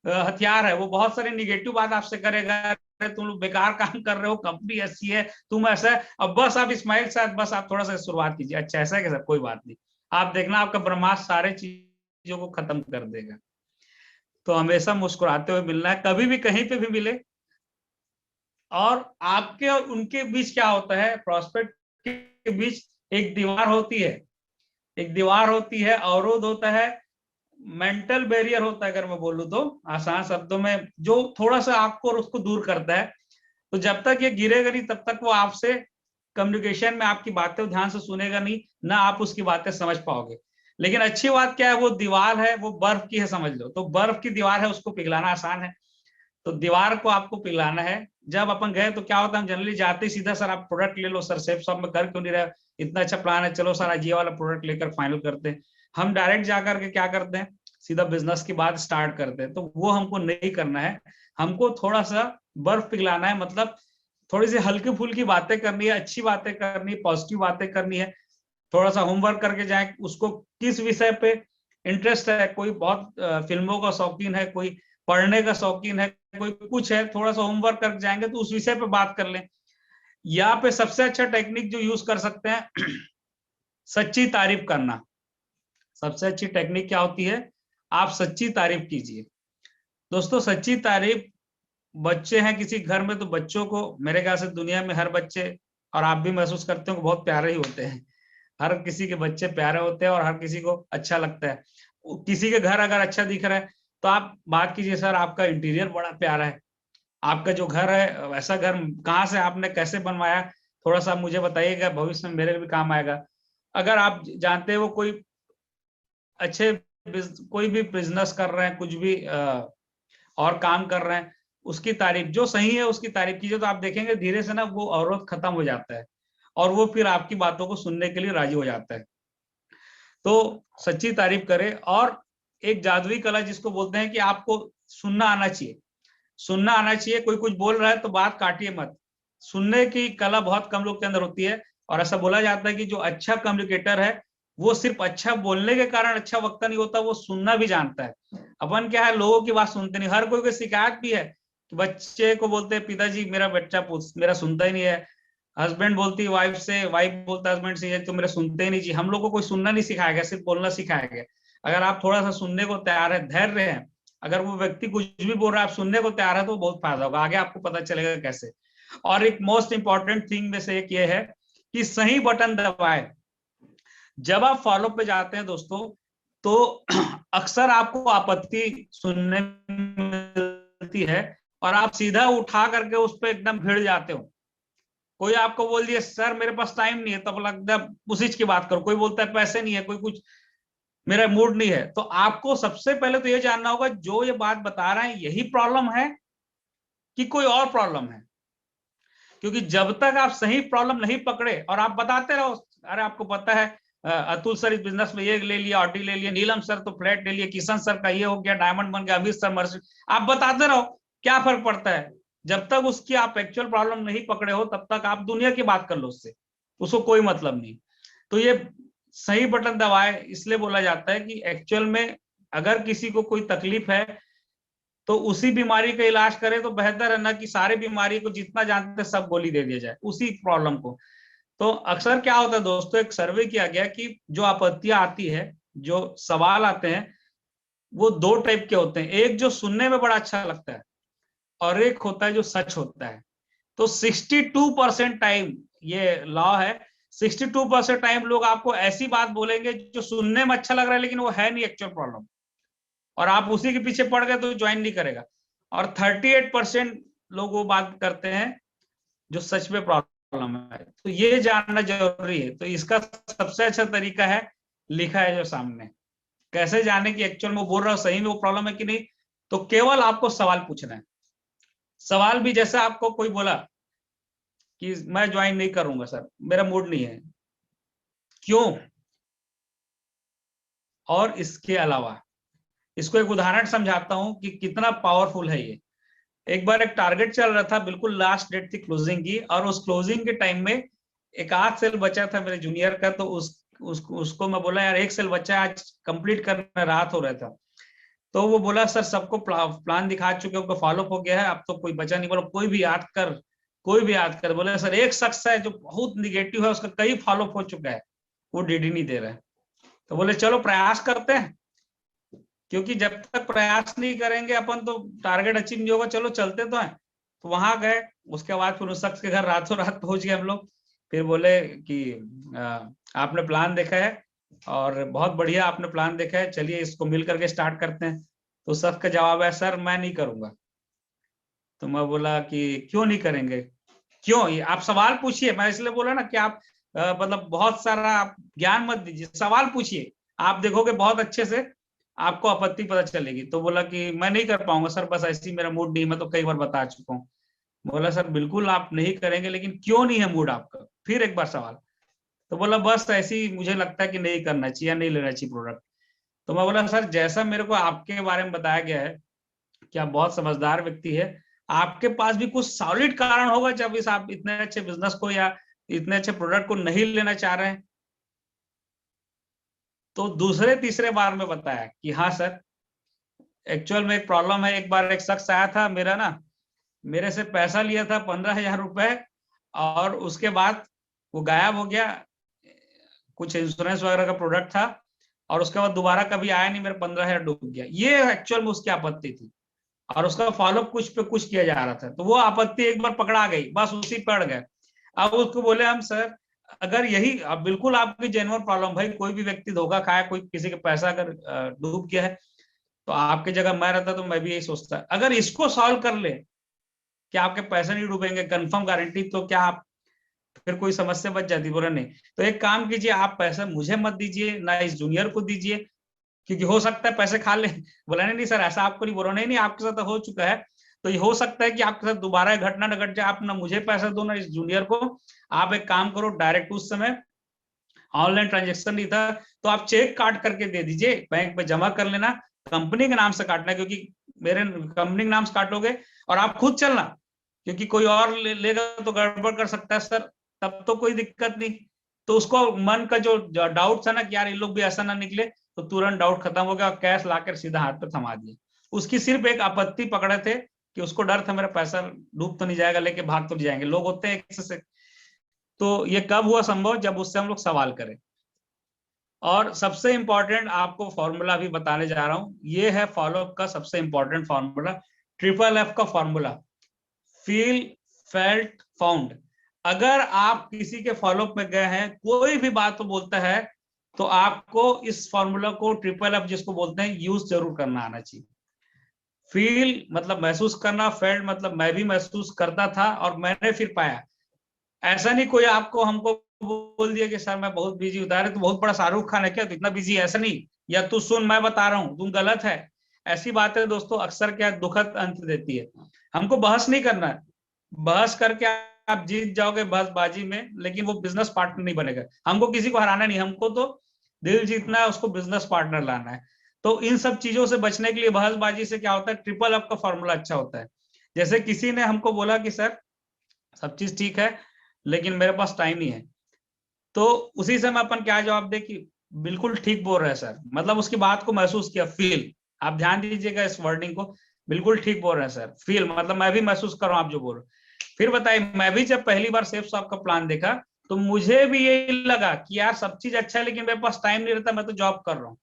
हथियार है, वो बहुत सारे निगेटिव बात आपसे करेगा, तुम लोग बेकार काम कर रहे हो, कंपनी ऐसी है, तुम ऐसा है, अब बस आप स्माइल से बस आप थोड़ा सा शुरुआत कीजिए, अच्छा ऐसा है कि सर कोई बात नहीं, आप देखना आपका ब्रह्मास्त्र सारे चीजों को खत्म कर देगा। तो हमेशा मुस्कुराते हुए मिलना है, कभी भी कहीं पे भी मिले। और आपके और उनके बीच क्या होता है, प्रोस्पेक्ट के बीच एक दीवार होती है, एक दीवार होती है, अवरोध होता है, मेंटल बैरियर होता है, अगर मैं बोलूं तो आसान शब्दों में, जो थोड़ा सा आपको और उसको दूर करता है। तो जब तक ये गिरेगा नहीं तब तक वो आपसे कम्युनिकेशन में आपकी बातें ध्यान से सुनेगा नहीं, ना आप उसकी बातें समझ पाओगे। लेकिन अच्छी बात क्या है, वो दीवार है, वो बर्फ की है समझ लो, तो बर्फ की दीवार है, उसको पिघलाना आसान है, तो दीवार को आपको पिघलाना है। जब अपन गए तो क्या होता है, हम जनरली जाते ही सीधा सर आप प्रोडक्ट ले लो, सर सेफ शॉप में कर क्यों नहीं रहे, इतना अच्छा प्लान है, चलो सर आज ये वाला प्रोडक्ट लेकर फाइनल करते हैं। हम डायरेक्ट जाकर के क्या करते हैं, सीधा बिजनेस की बात स्टार्ट करते हैं, तो वो हमको नहीं करना है, हमको थोड़ा सा बर्फ पिघलाना है, मतलब थोड़ी सी हल्की फुल्की बातें करनी है, अच्छी बातें करनी है, पॉजिटिव बातें करनी है, थोड़ा सा होमवर्क करके जाए, उसको किस विषय पे इंटरेस्ट है, कोई बहुत फिल्मों का शौकीन है, कोई पढ़ने का शौकीन है, कोई कुछ है, थोड़ा सा होमवर्क करके जाएंगे तो उस विषय पे बात कर लें। यहाँ पे सबसे अच्छा टेक्निक जो यूज कर सकते हैं सच्ची तारीफ करना। सबसे अच्छी टेक्निक क्या होती है, आप सच्ची तारीफ कीजिए। दोस्तों सच्ची तारीफ, बच्चे हैं किसी घर में तो बच्चों को, मेरे ख्याल से दुनिया में हर बच्चे, और आप भी महसूस करते हो बहुत प्यारे ही होते हैं, हर किसी के बच्चे प्यारे होते हैं और हर किसी को अच्छा लगता है। किसी के घर अगर अच्छा दिख रहा है तो आप बात कीजिए, सर आपका इंटीरियर बड़ा प्यारा है, आपका जो घर है वैसा घर कहाँ से आपने कैसे बनवाया, थोड़ा सा मुझे बताइएगा, भविष्य में मेरे भी काम आएगा। अगर आप जानते हो कोई अच्छे कोई भी बिजनेस कर रहे हैं, कुछ भी और काम कर रहे हैं, उसकी तारीफ जो सही है उसकी तारीफ कीजिए, तो आप देखेंगे धीरे से ना वो अवरोध खत्म हो जाता है और वो फिर आपकी बातों को सुनने के लिए राजी हो जाता है। तो सच्ची तारीफ करें। और एक जादुई कला जिसको बोलते हैं कि आपको सुनना आना चाहिए, सुनना आना चाहिए, कोई कुछ बोल रहा है तो बात काटिए मत, सुनने की कला बहुत कम लोग के अंदर होती है। और ऐसा बोला जाता है कि जो अच्छा कम्युनिकेटर है वो सिर्फ अच्छा बोलने के कारण अच्छा वक्ता नहीं होता, वो सुनना भी जानता है। अपन क्या है, लोगों की बात सुनते नहीं, हर कोई शिकायत भी है कि बच्चे को बोलते हैं पिताजी मेरा बच्चा मेरा सुनता ही नहीं है, हस्बैंड बोलती है वाइफ से, वाइफ बोलता है हस्बैंड से तो मेरे सुनते ही नहीं जी। हम लोग को कोई सुनना नहीं सिखाया गया, सिर्फ बोलना सिखाया गया। अगर आप थोड़ा सा सुनने को तैयार है, धैर्य है, अगर वो व्यक्ति कुछ भी बोल रहा है आप सुनने को तैयार है तो बहुत फायदा होगा, आगे आपको पता चलेगा कैसे। और एक मोस्ट इंपॉर्टेंट थिंग में से एक ये है कि सही बटन दबाए। जब आप फॉलो पे जाते हैं दोस्तों तो अक्सर आपको आपत्ति सुनने मिलती है और आप सीधा उठा करके उस पर एकदम भिड़ जाते हो। कोई आपको बोल दिया सर मेरे पास टाइम नहीं है, तब लगता है उसी की बात करो। कोई बोलता है पैसे नहीं है, कोई कुछ मेरा मूड नहीं है। तो आपको सबसे पहले तो ये जानना होगा जो ये बात बता रहे हैं यही प्रॉब्लम है कि कोई और प्रॉब्लम है। क्योंकि जब तक आप सही प्रॉब्लम नहीं पकड़े और आप बताते रहो, अरे आपको पता है अतुल सर इस बिजनेस में ये ले लिया, ऑडी ले लिया, नीलम सर तो फ्लैट ले लिया, किशन सर का ये हो गया, डायमंड बन गया, अमित सर मर्सिडीज, आप बताते रहो, क्या फर्क पड़ता है। जब तक उसकी आप एक्चुअल प्रॉब्लम नहीं पकड़े हो तब तक आप दुनिया की बात कर लो उससे, उसको कोई मतलब नहीं। तो ये सही बटन दबाए इसलिए बोला जाता है कि एक्चुअल में अगर किसी को कोई तकलीफ है तो उसी बीमारी का इलाज करे तो बेहतर है ना कि सारी बीमारी को जितना जानते सब गोली दे दिया जाए उसी प्रॉब्लम को। तो अक्सर क्या होता है दोस्तों, एक सर्वे किया गया कि जो आपत्तियां आती है, जो सवाल आते हैं, वो दो टाइप के होते हैं। एक जो सुनने में बड़ा अच्छा लगता है और एक होता है जो सच होता है। तो 62% टाइम ये लॉ है, 62% टाइम लोग आपको ऐसी बात बोलेंगे जो सुनने में अच्छा लग रहा है लेकिन वो है नहीं एक्चुअल प्रॉब्लम, और आप उसी के पीछे पड़ गए तो ज्वाइन नहीं करेगा। और 38% लोग वो बात करते हैं जो सच में प्रॉब्लम है। तो ये जानना जरूरी है। तो इसका सबसे अच्छा तरीका है लिखा है जो सामने। कैसे जाने कि एक्चुअल में बोल रहा हूं सही में वो प्रॉब्लम है कि नहीं, तो केवल आपको सवाल पूछना है। सवाल भी जैसे आपको कोई बोला कि मैं ज्वाइन नहीं करूंगा सर, मेरा मूड नहीं है, क्यों, और इसके अलावा इसको एक उदाहरण समझाता हूं कि कितना पावरफुल है ये। एक बार एक टारगेट चल रहा था, बिल्कुल लास्ट डेट थी क्लोजिंग की, और उस क्लोजिंग के टाइम में एक आध सेल बचा था मेरे जूनियर का। तो उसको मैं बोला यार एक सेल बचा है, आज कंप्लीट करना, रात हो रहा था। तो वो बोला सर सबको प्लान दिखा चुके हो, फॉलो हो गया है, अब तो कोई बचा नहीं। बोला कोई भी याद कर, कोई भी याद कर। बोले सर एक शख्स है जो बहुत निगेटिव है, उसका कई फॉलो हो चुका है, वो डीडी नहीं दे रहा है। तो बोले चलो प्रयास करते हैं, क्योंकि जब तक प्रयास नहीं करेंगे अपन तो टारगेट अचीव नहीं होगा, चलो चलते तो हैं। तो वहां गए, उसके बाद फिर उस शख्स के घर रातों रात पहुंच गए हम लोग। फिर बोले कि आपने प्लान देखा है और बहुत बढ़िया आपने प्लान देखा है, चलिए इसको मिल करके स्टार्ट करते हैं। तो शख्स का जवाब है सर मैं नहीं करूंगा। तो मैं बोला कि क्यों नहीं करेंगे, क्यों, ये आप सवाल पूछिए। मैं इसलिए बोला ना कि आप मतलब बहुत सारा आप ज्ञान मत दीजिए, सवाल पूछिए, आप देखोगे बहुत अच्छे से आपको आपत्ति पता चलेगी। तो बोला कि मैं नहीं कर पाऊंगा सर, बस ऐसी मेरा मूड नहीं, मैं तो कई बार बता चुका हूँ। बोला सर बिल्कुल आप नहीं करेंगे, लेकिन क्यों नहीं है मूड आपका, फिर एक बार सवाल। तो बोला बस ऐसी मुझे लगता है कि नहीं करना चाहिए या नहीं लेना चाहिए प्रोडक्ट। तो मैं बोला सर जैसा मेरे को आपके बारे में बताया गया है कि आप बहुत समझदार व्यक्ति है, आपके पास भी कुछ सॉलिड कारण होगा जब इस आप इतने अच्छे बिजनेस को या इतने अच्छे प्रोडक्ट को नहीं लेना चाह रहे हैं। तो दूसरे तीसरे बार में बताया कि हाँ सर एक्चुअल में एक प्रॉब्लम है। एक बार एक शख्स आया था, मेरे से पैसा लिया था 15,000 रुपए, और उसके बाद वो गायब हो गया, कुछ इंश्योरेंस वगैरह का प्रोडक्ट था, और उसके बाद दोबारा कभी आया नहीं, मेरे 15,000 डूब गया। ये एक्चुअल में उसकी आपत्ति थी, और उसका फॉलोअप कुछ पे कुछ किया जा रहा था। तो वो आपत्ति एक बार पकड़ा गई, बस उसी पड़ गए। अब उसको बोले हम सर अगर यही, अब बिल्कुल आपकी जेन्युइन प्रॉब्लम, भाई कोई भी व्यक्ति धोखा खाया, कोई किसी का पैसा अगर डूब गया है, तो आपकी जगह मैं रहता तो मैं भी यही सोचता, अगर इसको सॉल्व कर ले कि आपके पैसे नहीं डूबेंगे कंफर्म गारंटी, तो क्या आप फिर कोई समस्या बच जाती। बोला नहीं, तो एक काम कीजिए, आप पैसा मुझे मत दीजिए, ना इस जूनियर को दीजिए, क्योंकि हो सकता है पैसे खा ले। बोला नहीं सर ऐसा आपको नहीं बोल रहा, नहीं आपके साथ हो चुका है, तो ये हो सकता है कि आपके साथ दोबारा घटना न घट जाए, आप ना मुझे पैसा दो ना इस जूनियर को। आप एक काम करो, डायरेक्ट उस समय ऑनलाइन ट्रांजेक्शन नहीं था, तो आप चेक काट करके दे दीजिए, बैंक में जमा कर लेना, कंपनी के नाम से काटना, क्योंकि मेरे कंपनी के नाम से काटोगे और आप खुद चलना, क्योंकि कोई और लेगा तो गड़बड़ कर सकता है सर, तब तो कोई दिक्कत नहीं। तो उसको मन का जो डाउट था ना कि यार ये लोग भी ऐसा ना निकले, तो तुरंत डाउट खत्म हो गया, और कैश लाकर सीधा हाथ पे थमा दिया। उसकी सिर्फ एक आपत्ति पकड़े थे कि उसको डर था मेरा पैसा डूब तो नहीं जाएगा, लेके भाग तो नहीं जाएंगे, लोग होते हैं एक से। तो ये कब हुआ संभव, जब उससे हम लोग सवाल करें। और सबसे इंपॉर्टेंट आपको फॉर्मूला भी बताने जा रहा हूं, ये है फॉलोअप का सबसे इंपॉर्टेंट फॉर्मूला, FFF का फॉर्मूला, फील फेल्ट फाउंड। अगर आप किसी के फॉलोअप में गए हैं, कोई भी बात तो बोलता है, तो आपको इस फॉर्मूला को FFF जिसको बोलते हैं यूज जरूर करना आना चाहिए। फील मतलब महसूस करना, फेल्ड मतलब मैं भी महसूस करता था और मैंने फिर पाया। ऐसा नहीं कोई आपको हमको बोल दिया कि सर मैं बहुत बिजी हूँ, तो बहुत बड़ा शाहरुख खान है क्या तो इतना बिजी है, ऐसा नहीं, या तू सुन मैं बता रहा हूँ, तुम गलत है। ऐसी बातें दोस्तों अक्सर क्या दुखद अंत देती है। हमको बहस नहीं करना है, बहस करके आप जीत जाओगे बहसबाजी में, लेकिन वो बिजनेस पार्टनर नहीं बनेगा। हमको किसी को हराना नहीं, हमको तो दिल जीतना है, उसको बिजनेस पार्टनर लाना है। तो इन सब चीजों से बचने के लिए बहसबाजी से क्या होता है, ट्रिपल अप का फॉर्मूला अच्छा होता है। जैसे किसी ने हमको बोला कि सर सब चीज ठीक है लेकिन मेरे पास टाइम नहीं है, तो उसी समय अपन क्या जवाब दे कि बिल्कुल ठीक बोल रहे हैं सर, मतलब उसकी बात को महसूस किया, फील, आप ध्यान दीजिएगा इस वर्डिंग को, बिल्कुल ठीक बोल रहे हैं सर, फील मतलब मैं भी महसूस कर रहा हूं आप जो बोल रहे हैं। फिर बताइए, मैं भी जब पहली बार सेफ शॉप का प्लान देखा तो मुझे भी यही लगा कि यार सब चीज अच्छा है लेकिन मेरे पास टाइम नहीं रहता, मैं तो जॉब कर रहा हूँ,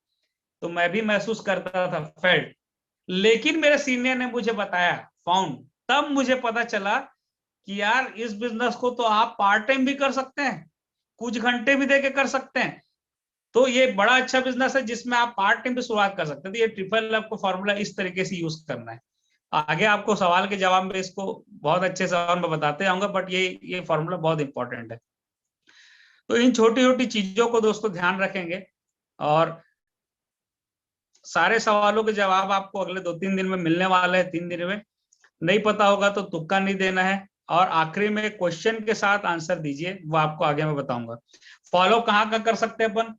तो मैं भी महसूस करता था, फेल्ट। लेकिन मेरे सीनियर ने मुझे बताया, फाउंड, तब मुझे पता चला कि यार इस बिजनेस को तो आप पार्ट टाइम भी कर सकते हैं, कुछ घंटे भी देके कर सकते हैं, तो ये बड़ा अच्छा बिजनेस है जिसमें आप पार्ट टाइम भी शुरुआत कर सकते हैं। तो ये ट्रिपल अप को फॉर्मूला इस तरीके से यूज करना है। आगे आपको सवाल के जवाब में इसको बहुत अच्छे से और मैं बताते जाऊंगा, बट ये फॉर्मूला बहुत इंपॉर्टेंट है। तो इन छोटी छोटी चीजों को दोस्तों ध्यान रखेंगे और सारे सवालों के जवाब आपको अगले 2-3 दिन में मिलने वाले हैं। 3 दिन में नहीं पता होगा तो तुक्का नहीं देना है, और आखिरी में क्वेश्चन के साथ आंसर दीजिए, वो आपको आगे मैं बताऊंगा। फॉलो कहाँ का कर सकते हैं अपन,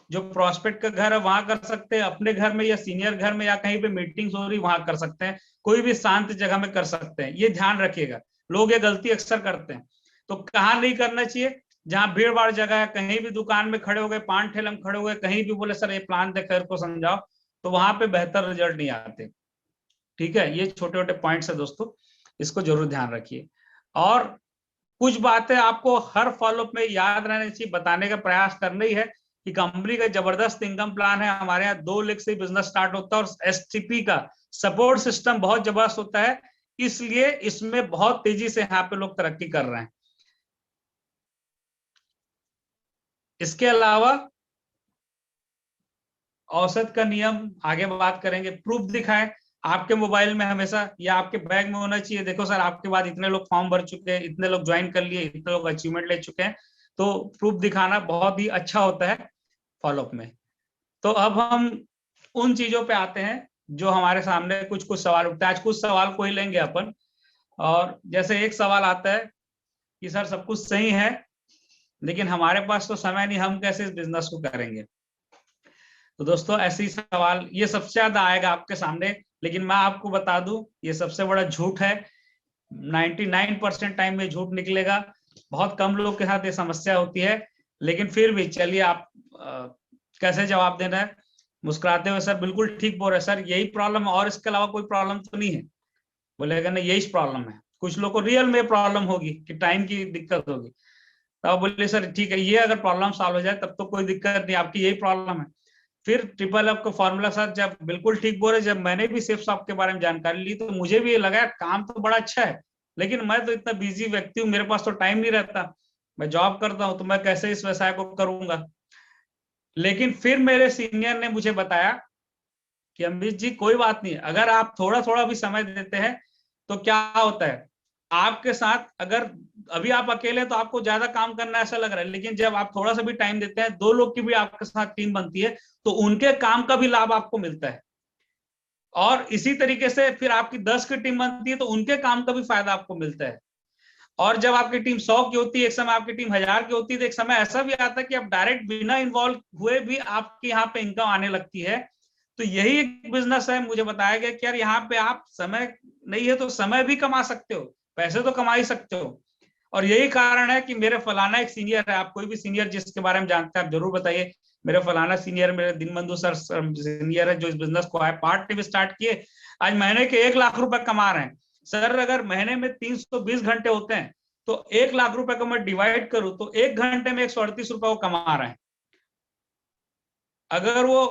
जो प्रोस्पेक्ट का घर है वहां कर सकते हैं, अपने घर में या सीनियर घर में या कहीं पे मीटिंग्स हो रही वहां कर सकते हैं, कोई भी शांत जगह में कर सकते हैं। ये ध्यान रखिएगा, लोग ये गलती अक्सर करते हैं। तो कहाँ नहीं करना चाहिए, जहां भीड़ भाड़ जगह है, कहीं भी दुकान में खड़े हो गए, पान ठेले में खड़े हो गए, कहीं भी बोले सर ये प्लान देखकर को समझाओ, तो वहां पे बेहतर रिजल्ट नहीं आते। ठीक है, ये छोटे छोटे पॉइंट्स है दोस्तों, इसको जरूर ध्यान रखिए। और कुछ बातें आपको हर फॉलोअप में याद रहनी चाहिए, बताने का प्रयास करना ही है कि कंपनी का जबरदस्त इनकम प्लान है। हमारे यहाँ 2 लाख से बिजनेस स्टार्ट होता है, और एसटीपी का सपोर्ट सिस्टम बहुत जबरदस्त होता है, इसलिए इसमें बहुत तेजी से यहाँ पे लोग तरक्की कर रहे हैं। इसके अलावा औसत का नियम आगे बात करेंगे। प्रूफ दिखाएं, आपके मोबाइल में हमेशा या आपके बैग में होना चाहिए, देखो सर आपके बाद इतने लोग फॉर्म भर चुके हैं, इतने लोग ज्वाइन कर लिए, इतने लोग अचीवमेंट ले चुके हैं, तो प्रूफ दिखाना बहुत ही अच्छा होता है फॉलोअप में। तो अब हम उन चीजों पे आते हैं जो हमारे सामने कुछ कुछ सवाल उठते हैं। आज कुछ सवाल को ही लेंगे अपन, और जैसे एक सवाल आता है कि सर सब कुछ सही है लेकिन हमारे पास तो समय नहीं, हम कैसे इस बिजनेस को करेंगे। तो दोस्तों ऐसे ही सवाल ये सबसे ज्यादा आएगा आपके सामने, लेकिन मैं आपको बता दूं ये सबसे बड़ा झूठ है। 99% टाइम में झूठ निकलेगा, बहुत कम लोग के साथ ये समस्या होती है, लेकिन फिर भी चलिए आप कैसे जवाब देना है। मुस्कुराते हुए सर बिल्कुल ठीक बोल रहे हैं सर, यही प्रॉब्लम है और इसके अलावा कोई प्रॉब्लम तो नहीं है। बोलेगा ना यही प्रॉब्लम है, कुछ लोग को रियल में प्रॉब्लम होगी कि टाइम की दिक्कत होगी, तो आप बोलिए सर ठीक है ये अगर प्रॉब्लम सॉल्व हो जाए तब तो कोई दिक्कत नहीं, आपकी यही प्रॉब्लम है। फिर ट्रिपल अप का फॉर्मूला सर जब बिल्कुल ठीक बोल रहे, जब मैंने भी सेफ शॉप के बारे में जानकारी ली तो मुझे भी ये लगा काम तो बड़ा अच्छा है, लेकिन मैं तो इतना बिजी व्यक्ति हूँ, मेरे पास तो टाइम नहीं रहता, मैं जॉब करता हूँ, तो मैं कैसे इस व्यवसाय को करूंगा। लेकिन फिर मेरे सीनियर ने मुझे बताया कि अमित जी कोई बात नहीं, अगर आप थोड़ा थोड़ा भी समय देते हैं तो क्या होता है आपके साथ, अगर अभी आप अकेले तो आपको ज्यादा काम करना ऐसा लग रहा है, लेकिन जब आप थोड़ा सा भी टाइम देते हैं, 2 लोग की भी आपके साथ टीम बनती है, तो उनके काम का भी लाभ आपको मिलता है। और इसी तरीके से फिर आपकी 10 की टीम बनती है तो उनके काम का भी फायदा आपको मिलता है। और जब आपकी टीम 100 की होती है, एक समय आपकी टीम 1000 की होती है, तो एक समय ऐसा भी आता है कि आप डायरेक्ट बिना इन्वॉल्व हुए भी आपके यहाँ पे इनकम आने लगती है। तो यही एक बिजनेस है। मुझे बताया गया कि यार यहाँ पे आप समय नहीं है तो समय भी कमा सकते हो, पैसे तो कमा ही सकते हो। और यही कारण है कि मेरे फलाना एक सीनियर है, आप कोई भी सीनियर जिसके बारे में जानते हैं आप जरूर बताइए। मेरे फलाना सीनियर, मेरे दीनबंधु सर सीनियर है जो इस बिजनेस को आए पार्ट टाइम स्टार्ट किए, आज महीने के 1 लाख रुपए कमा रहे हैं। सर अगर महीने में 320 घंटे होते हैं तो 1 लाख रुपए को मैं डिवाइड करूं तो 1 घंटे में 138 रुपए वो कमा रहे हैं। अगर वो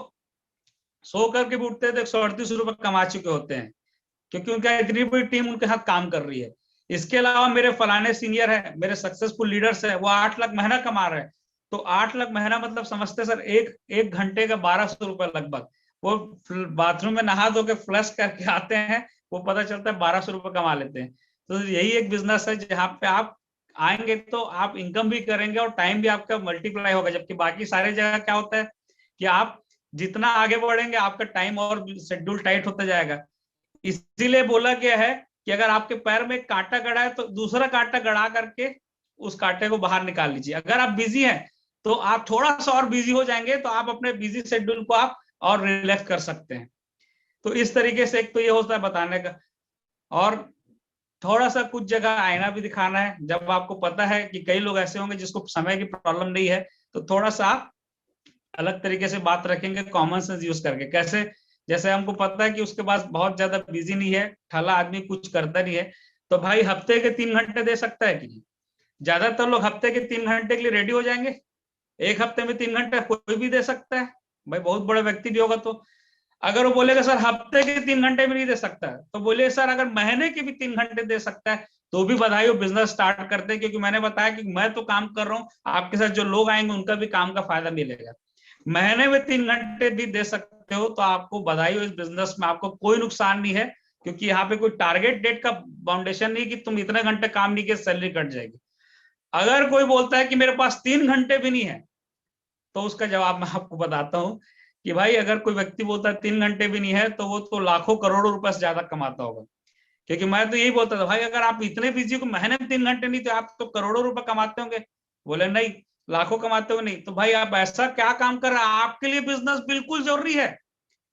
सो करके भी उठते हैं तो 138 रुपए कमा चुके होते हैं, क्योंकि उनका इतनी बड़ी टीम उनके साथ काम कर रही है। इसके अलावा मेरे फलाने सीनियर है, मेरे सक्सेसफुल लीडर्स है, वो 8 लाख महीना कमा रहे हैं। तो 8 लाख महीना मतलब समझते सर एक घंटे का 1200 रुपए लगभग। वो बाथरूम में नहा धो के फ्लश करके आते हैं, वो पता चलता है 1200 रुपये कमा लेते हैं। तो यही एक बिजनेस है जहाँ पे आप आएंगे तो आप इनकम भी करेंगे और टाइम भी आपका मल्टीप्लाई होगा। जबकि बाकी सारे जगह क्या होता है कि आप जितना आगे बढ़ेंगे आपका टाइम और शेड्यूल टाइट होता जाएगा। इसीलिए बोला गया है कि अगर आपके पैर में कांटा गड़ा है तो दूसरा कांटा गड़ा करके उस कांटे को बाहर निकाल लीजिए। अगर आप बिजी हैं तो आप थोड़ा सा और बिजी हो जाएंगे तो आप अपने बिजी शेड्यूल को आप और रिलैक्स कर सकते हैं। तो इस तरीके से एक तो ये होता है बताने का, और थोड़ा सा कुछ जगह आईना भी दिखाना है। जब आपको पता है कि कई लोग ऐसे होंगे जिसको समय की प्रॉब्लम नहीं है, तो थोड़ा सा आप अलग तरीके से बात रखेंगे, कॉमन सेंस यूज करके। कैसे? जैसे हमको पता है कि उसके पास बहुत ज्यादा बिजी नहीं है, ठला आदमी, कुछ करता नहीं है, तो भाई हफ्ते के 3 घंटे दे सकता है कि नहीं? ज्यादातर लोग हफ्ते के 3 घंटे के लिए रेडी हो जाएंगे। एक हफ्ते में 3 घंटे कोई भी दे सकता है, भाई बहुत बड़ा व्यक्ति भी होगा तो। अगर वो बोलेगा सर हफ्ते के 3 घंटे भी नहीं दे सकता है, तो बोले सर अगर महीने के भी 3 घंटे दे सकता है तो भी बधाई हो, बिजनेस स्टार्ट करते हैं। क्योंकि मैंने बताया कि मैं तो काम कर रहा हूँ, आपके साथ जो लोग आएंगे उनका भी काम का फायदा मिलेगा। महीने में 3 घंटे भी दे सकते हो तो आपको बधाई हो, इस बिजनेस में आपको कोई नुकसान नहीं है। क्योंकि यहाँ पे कोई टारगेट डेट का बाउंडेशन नहीं कि तुम इतने घंटे काम नहीं किए सैलरी कट जाएगी। अगर कोई बोलता है कि मेरे पास 3 घंटे भी नहीं है, तो उसका जवाब मैं आपको बताता हूँ कि भाई अगर कोई व्यक्ति बोलता है 3 घंटे भी नहीं है तो वो तो लाखों करोड़ों रुपए से ज्यादा कमाता होगा। क्योंकि मैं तो यही बोलता था भाई अगर आप इतने बिजी हो महीने में 3 घंटे नहीं तो आप तो करोड़ों रुपए कमाते होंगे। बोले नहीं, लाखों कमाते हो नहीं। तो भाई आप ऐसा क्या काम कर रहे हैं? आपके लिए बिजनेस बिल्कुल जरूरी है,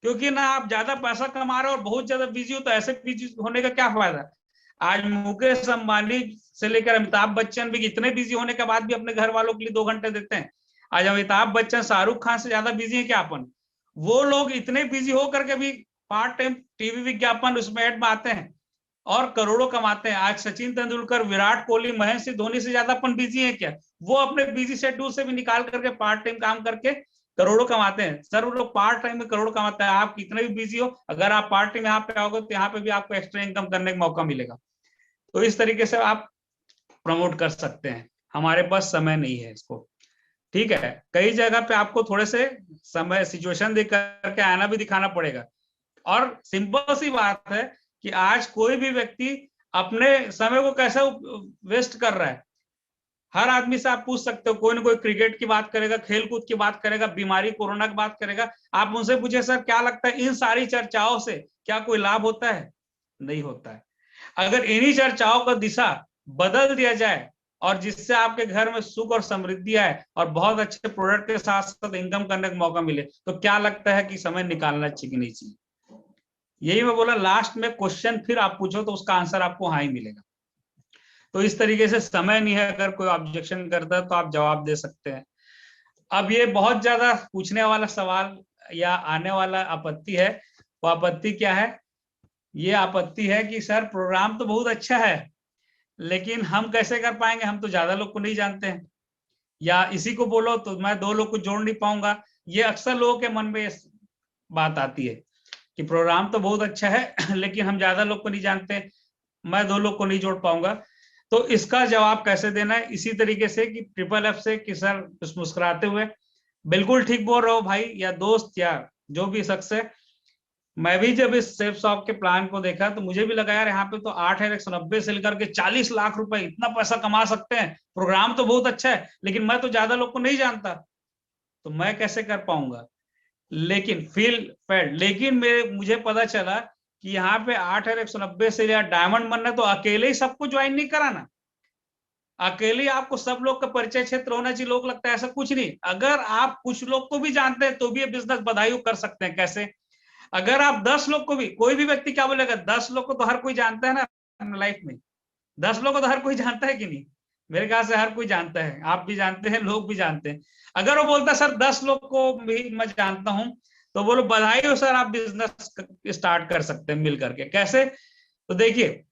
क्योंकि ना आप ज्यादा पैसा कमा रहे हो और बहुत ज्यादा बिजी हो, तो ऐसे बिजी होने का क्या फायदा? आज मुकेश अंबानी से लेकर अमिताभ बच्चन भी इतने बिजी होने के बाद भी अपने घर वालों के लिए 2 घंटे देते हैं। आज अमिताभ बच्चन शाहरुख खान से ज्यादा बिजी है क्या अपन? वो लोग इतने बिजी होकर के भी पार्ट टाइम टीवी विज्ञापन उसमें एड में आते हैं और करोड़ों कमाते हैं। आज सचिन तेंदुलकर, विराट कोहली, महेंद्र सिंह धोनी से ज्यादा अपन बिजी है क्या? वो अपने बिजी शेड्यूल से भी निकाल करके पार्ट टाइम काम करके करोड़ों कमाते हैं। सर वो लोग पार्ट टाइम में करोड़ कमाते हैं, आप कितने भी बिजी हो, अगर आप पार्ट टाइम यहाँ पे आओगे तो यहाँ पे भी आपको एक्स्ट्रा इनकम करने का मौका मिलेगा। तो इस तरीके से आप प्रमोट कर सकते हैं। हमारे पास समय नहीं है इसको, ठीक है। कई जगह पे आपको थोड़े से समय सिचुएशन देख करके आना भी दिखाना पड़ेगा। और सिंपल सी बात है कि आज कोई भी व्यक्ति अपने समय को कैसे वेस्ट कर रहा है। हर आदमी से आप पूछ सकते हो, कोई ना कोई क्रिकेट की बात करेगा, खेल कूद की बात करेगा, बीमारी कोरोना की बात करेगा। आप उनसे पूछे सर क्या लगता है इन सारी चर्चाओं से क्या कोई लाभ होता है? नहीं होता है। अगर इन्हीं चर्चाओं का दिशा बदल दिया जाए और जिससे आपके घर में सुख और समृद्धि आए और बहुत अच्छे प्रोडक्ट के साथ साथ इनकम करने का मौका मिले, तो क्या लगता है कि समय निकालना चाहिए कि नहीं चाहिए? यही मैं बोला, लास्ट में क्वेश्चन फिर आप पूछो तो उसका आंसर आपको हाँ ही मिलेगा। तो इस तरीके से समय नहीं है, अगर कोई ऑब्जेक्शन करता है तो आप जवाब दे सकते हैं। अब ये बहुत ज्यादा पूछने वाला सवाल या आने वाला आपत्ति है, वो आपत्ति क्या है? ये आपत्ति है कि सर प्रोग्राम तो बहुत अच्छा है लेकिन हम कैसे कर पाएंगे, हम तो ज्यादा लोग को नहीं जानते हैं, या इसी को बोलो तो मैं 2 लोग को जोड़ नहीं पाऊंगा। ये अक्सर लोगों के मन में बात आती है कि प्रोग्राम तो बहुत अच्छा है लेकिन हम ज्यादा लोग को नहीं जानते, मैं 2 लोग को नहीं जोड़ पाऊंगा। तो इसका जवाब कैसे देना है? इसी तरीके से कि ट्रिपल एफ से कि सर कुछ मुस्कुराते हुए, बिल्कुल ठीक बोल रहे हो भाई या दोस्त या जो भी शख्स है। मैं भी जब इस सेफ शॉप के प्लान को देखा तो मुझे भी लगा यार यहाँ पे तो 8,190 से लेकर के 40 लाख रुपए इतना पैसा कमा सकते हैं, प्रोग्राम तो बहुत अच्छा है लेकिन मैं तो ज्यादा लोग को नहीं जानता, तो मैं कैसे कर पाऊंगा? लेकिन मुझे पता चला कि यहाँ पे 8,190 से या डायमंड बनना तो अकेले ही सबको ज्वाइन नहीं कराना, अकेले आपको सब लोग का परिचय क्षेत्र होना चाहिए। लोग लगता है ऐसा कुछ नहीं, अगर आप कुछ लोग को भी जानते हैं तो भी ये बिजनेस बधाई कर सकते हैं। कैसे? अगर आप 10 लोग को भी, कोई भी व्यक्ति क्या बोलेगा, 10 लोग को तो हर कोई जानता है ना लाइफ में, 10 लोग को तो हर कोई जानता है कि नहीं? मेरे ख्याल से हर कोई जानता है, आप भी जानते हैं, लोग भी जानते हैं। अगर वो बोलता है सर 10 लोग को भी मैं जानता हूं, तो बोलो बधाई हो सर, आप बिजनेस स्टार्ट कर सकते हैं मिल करके। कैसे? तो देखिए,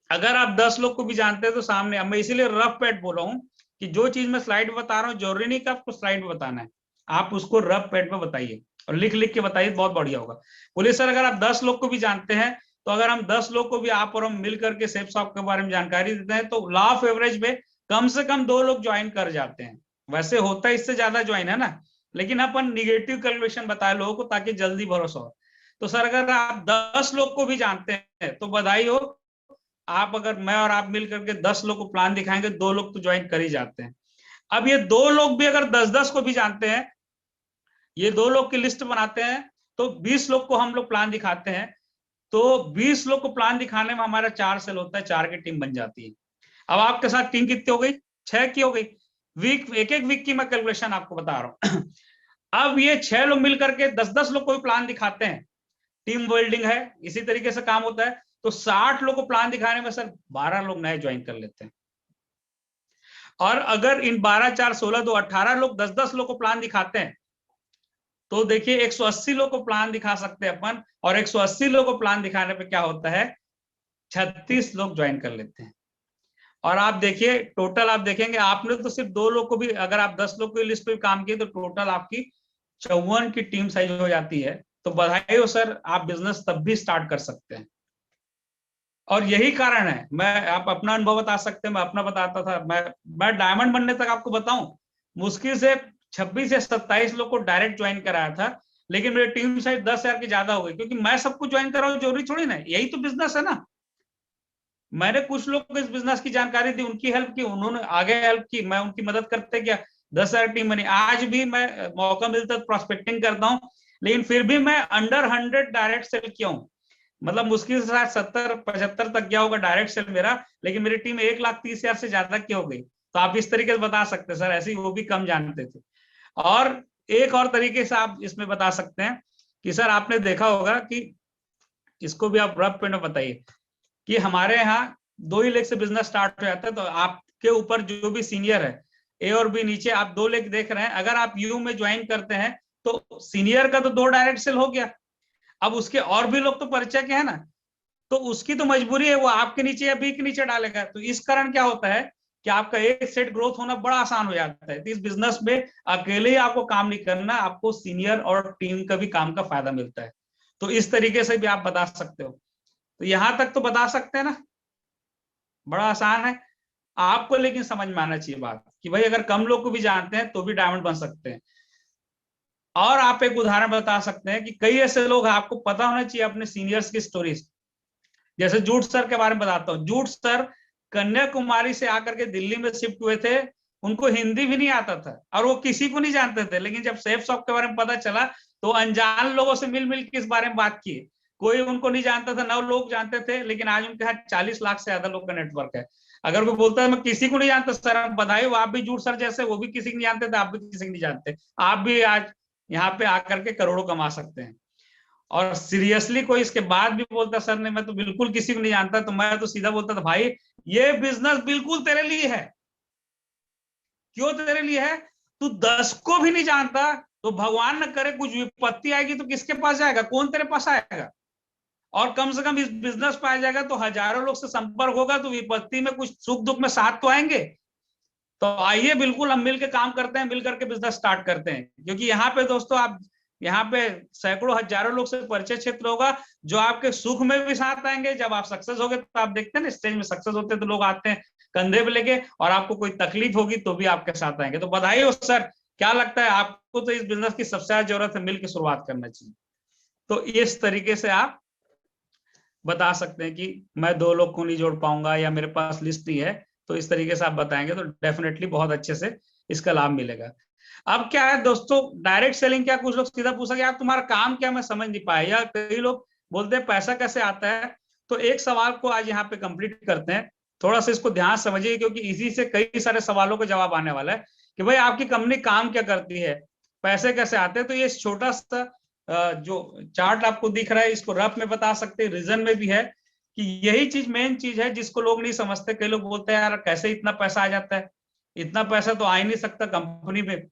अगर आप 10 लोग को भी जानते हैं तो सामने, मैं इसीलिए रफ पैड बोला हूं कि जो चीज मैं स्लाइड में बता रहा हूँ जरूरी नहीं कि आपको स्लाइड में बताना है, आप उसको रफ पैड में बताइए और लिख लिख के बताइए, बहुत बढ़िया होगा। बोलिए सर अगर आप 10 लोग को भी जानते हैं तो अगर हम 10 लोग को भी आप और हम मिल करके सेफ शॉप के बारे में जानकारी देते हैं तो लॉ ऑफ एवरेज में कम से कम 2 लोग ज्वाइन कर जाते हैं। वैसे होता है इससे ज्यादा ज्वाइन है ना, लेकिन अपन निगेटिव कैलकुलेशन बताए लोगों को ताकि जल्दी भरोसा हो। तो सर अगर आप 10 लोग को भी जानते हैं तो बधाई हो, आप अगर मैं और आप मिल करके 10 लोग को प्लान दिखाएंगे, 2 लोग तो ज्वाइन कर ही जाते हैं। अब ये 2 लोग भी अगर 10-10 को भी जानते हैं, ये 2 लोग की लिस्ट बनाते हैं, तो 20 लोग को हम लोग प्लान दिखाते हैं, तो 20 लोग को प्लान दिखाने में हमारा 4 सेल होता है, 4 की टीम बन जाती है। अब आपके साथ टीम कितनी हो गई? 6 की हो गई। वीक, एक वीक की मैं कैलकुलेशन आपको बता रहा हूं। अब ये 6 लोग मिलकर के 10-10 लोग को भी प्लान दिखाते हैं, टीम बिल्डिंग है, इसी तरीके से काम होता है। तो 60 लोग को प्लान दिखाने में सर 12 लोग नए ज्वाइन कर लेते हैं। और अगर इन 12 4 16 2 18 लोग 10-10 लोग को प्लान दिखाते हैं, तो देखिए 180 लोग को प्लान दिखा सकते हैं अपन, और 180 लोग को प्लान दिखाने पे क्या होता है, 36 लोग ज्वाइन कर लेते हैं। और आप देखिए टोटल, आप देखेंगे आपने तो सिर्फ 2 लोग को भी, अगर आप 10 लोग की लिस्ट पे काम किए तो टोटल आपकी 54 की टीम साइज हो जाती है। तो बधाई हो सर, आप बिजनेस तब भी स्टार्ट कर सकते हैं। और यही कारण है, मैं, आप अपना अनुभव बता सकते हैं, मैं अपना बताता था, मैं डायमंड बनने तक आपको बताऊं, मुश्किल से 26 या 27 लोग को डायरेक्ट ज्वाइन कराया था, लेकिन मेरी टीम साइज 10,000 की ज्यादा हो गई, क्योंकि मैं सबको ज्वाइन कराऊं जरूरी थोड़ी ना, यही तो बिजनेस है ना। मैंने कुछ लोग को इस बिजनेस की जानकारी दी, उनकी हेल्प की, उन्होंने आगे हेल्प की, मैं उनकी मदद करते गया, 10,000 टीम बनी। आज भी मैं मौका मिलता है प्रोस्पेक्टिंग करता हूँ, लेकिन फिर भी मैं अंडर 100 डायरेक्ट सेल किया हूँ, मतलब मुश्किल से 70-75 तक गया होगा डायरेक्ट सेल मेरा, लेकिन मेरी टीम 1,30,000 से ज्यादा की हो गई। तो आप इस तरीके से बता सकते हैं सर, ऐसे ही वो भी कम जानते थे। और एक और तरीके से आप इसमें बता सकते हैं कि सर आपने देखा होगा कि, इसको भी आप रफ पे में बताइए कि हमारे यहाँ 2 ही लेग से बिजनेस स्टार्ट हो जाता है। तो आपके ऊपर जो भी सीनियर है, ए और बी, नीचे आप 2 लेग देख रहे हैं, अगर आप यू में ज्वाइन करते हैं तो सीनियर का तो 2 डायरेक्ट सेल हो गया, अब उसके और भी लोग तो परिचय के हैं ना, तो उसकी तो मजबूरी है वो आपके नीचे या बी के नीचे डालेगा। तो इस कारण क्या होता है कि आपका एक सेट ग्रोथ होना बड़ा आसान हो जाता है। तो इस बिजनेस में अकेले ही आपको काम नहीं करना, आपको सीनियर और टीम का भी काम का फायदा मिलता है। तो इस तरीके से भी आप बता सकते हो। तो यहां तक तो बता सकते हैं ना, बड़ा आसान है आपको, लेकिन समझ में आना चाहिए बात कि भाई अगर कम लोग को भी जानते हैं तो भी डायमंड बन सकते हैं। और आप एक उदाहरण बता सकते हैं कि कई ऐसे लोग, आपको पता होना चाहिए अपने सीनियर्स की स्टोरीज। जैसे जूट सर के बारे में बताता हूँ। जूट सर कन्याकुमारी से आकर के दिल्ली में शिफ्ट हुए थे, उनको हिंदी भी नहीं आता था और वो किसी को नहीं जानते थे, लेकिन जब सेफ शॉप के बारे में पता चला तो अनजान लोगों से मिल मिल के इस बारे में बात की। कोई उनको नहीं जानता था, 9 लोग जानते थे, लेकिन आज उनके यहाँ 40 लाख से ज्यादा लोग का नेटवर्क है। अगर कोई बोलता है मैं किसी को नहीं जानता, सर आप बधाई हो, आप भी जूट सर जैसे, वो भी किसी को नहीं जानते थे, आप भी किसी को नहीं जानते, आप भी आज यहाँ पे आकर के करोड़ों कमा सकते हैं। और सीरियसली कोई इसके बाद भी बोलता सर ने मैं तो बिल्कुल किसी को नहीं जानता, तो मैं तो सीधा बोलता था भाई ये बिजनेस बिल्कुल तेरे लिए है। क्यों तेरे लिए है? तू 10 को भी नहीं जानता तो भगवान न करे कुछ विपत्ति आएगी तो किसके पास जाएगा, कौन तेरे पास आएगा? और कम से कम इस बिजनेस पे आ जाएगा तो हजारों लोग से संपर्क होगा, तो विपत्ति में कुछ सुख दुख में साथ तो आएंगे। तो आइए बिल्कुल हम मिलकर काम करते हैं, मिलकर के बिजनेस स्टार्ट करते हैं, क्योंकि यहाँ पे दोस्तों आप, यहाँ पे सैकड़ों हजारों लोग से परिचय क्षेत्र होगा जो आपके सुख में भी साथ आएंगे। जब आप सक्सेस होगे तो आप देखते हैं ना स्टेज में सक्सेस होते हैं तो लोग आते हैं कंधे पे लेके, और आपको कोई तकलीफ होगी तो भी आपके साथ आएंगे। तो बधाई हो सर, क्या लगता है आपको? तो इस बिजनेस की सबसे ज्यादा जरूरत है मिलकर शुरुआत करना चाहिए। तो इस तरीके से आप बता सकते हैं कि मैं 2 लोग को नहीं जोड़ पाऊंगा या मेरे पास लिस्ट नहीं है, तो इस तरीके से आप बताएंगे तो डेफिनेटली बहुत अच्छे से इसका लाभ मिलेगा। अब क्या है दोस्तों, डायरेक्ट सेलिंग क्या, कुछ लोग सीधा पूछा आप तुम्हारा काम क्या, मैं समझ नहीं पाया, या कई लोग बोलते हैं पैसा कैसे आता है। तो एक सवाल को आज यहाँ पे कंप्लीट करते हैं, थोड़ा सा इसको ध्यान समझिए, क्योंकि इसी से कई सारे सवालों का जवाब आने वाला है कि भाई आपकी कंपनी काम क्या करती है, पैसे कैसे आते हैं। तो ये छोटा सा जो चार्ट आपको दिख रहा है इसको रफ में बता सकते हैं, रीजन में भी है कि यही चीज मेन चीज है जिसको लोग नहीं समझते। कई लोग बोलते हैं यार कैसे इतना पैसा आ जाता है, इतना पैसा तो आ ही नहीं सकता कंपनी में।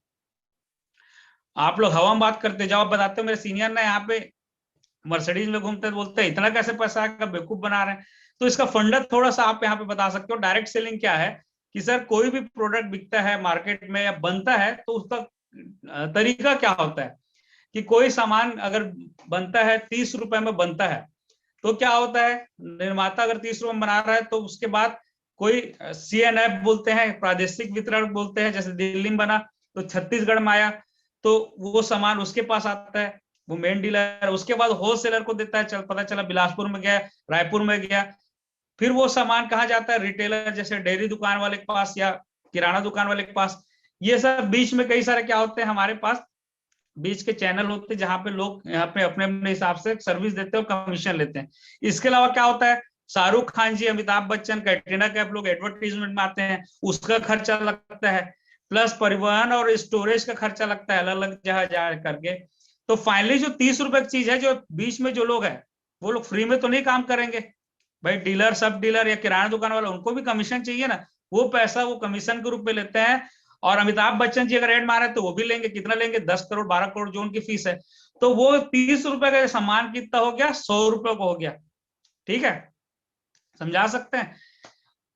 आप लोग हवा में बात करते, जब आप बताते हो मेरे सीनियर ने यहाँ पे मर्सिडीज में घूमते बोलते हैं इतना कैसे पैसा आएगा, बेवकूफ बना रहे हैं। तो इसका फंडा थोड़ा सा आप यहाँ पे बता सकते हो। डायरेक्ट सेलिंग क्या है कि सर कोई भी प्रोडक्ट बिकता है मार्केट में या बनता है तो उसका तरीका क्या होता है कि कोई सामान अगर बनता है 30 रुपए में बनता है, तो क्या होता है, निर्माता अगर 30 रुपए में बना रहा है तो उसके बाद कोई CNF बोलते हैं, प्रादेशिक वितरण बोलते हैं, जैसे दिल्ली में बना तो छत्तीसगढ़ में आया, तो वो सामान उसके पास आता है, वो मेन डीलर, उसके बाद होलसेलर को देता है, पता चला बिलासपुर में गया, रायपुर में गया, फिर वो सामान कहाँ जाता है, रिटेलर जैसे डेयरी दुकान वाले के पास या किराना दुकान वाले के पास। ये सब बीच में कई सारे क्या होते हैं, हमारे पास बीच के चैनल होते हैं जहां पे लोग यहाँ पे अपने अपने हिसाब से सर्विस देते हैं और कमीशन लेते हैं। इसके अलावा क्या होता है, शाहरुख खान जी, अमिताभ बच्चन, कैटरीना कैफ लोग एडवर्टीजमेंट में आते हैं, उसका खर्चा लगता है, प्लस परिवहन और स्टोरेज का खर्चा लगता है, अलग अलग जगह जा करके। तो फाइनली जो 30 रुपए की चीज है, जो बीच में जो लोग है वो लोग फ्री में तो नहीं काम करेंगे भाई, डीलर, सब डीलर या किराना दुकान वाला, उनको भी कमीशन चाहिए ना, वो पैसा वो कमीशन के रूप में लेते हैं। और अमिताभ बच्चन जी अगर एड मारे तो वो भी लेंगे, कितना लेंगे, 10 करोड़ 12 करोड़ जो उनकी फीस है। तो वो 30 रुपए का सामान कितना हो गया, 100 रुपए को हो गया। ठीक है, समझा सकते हैं।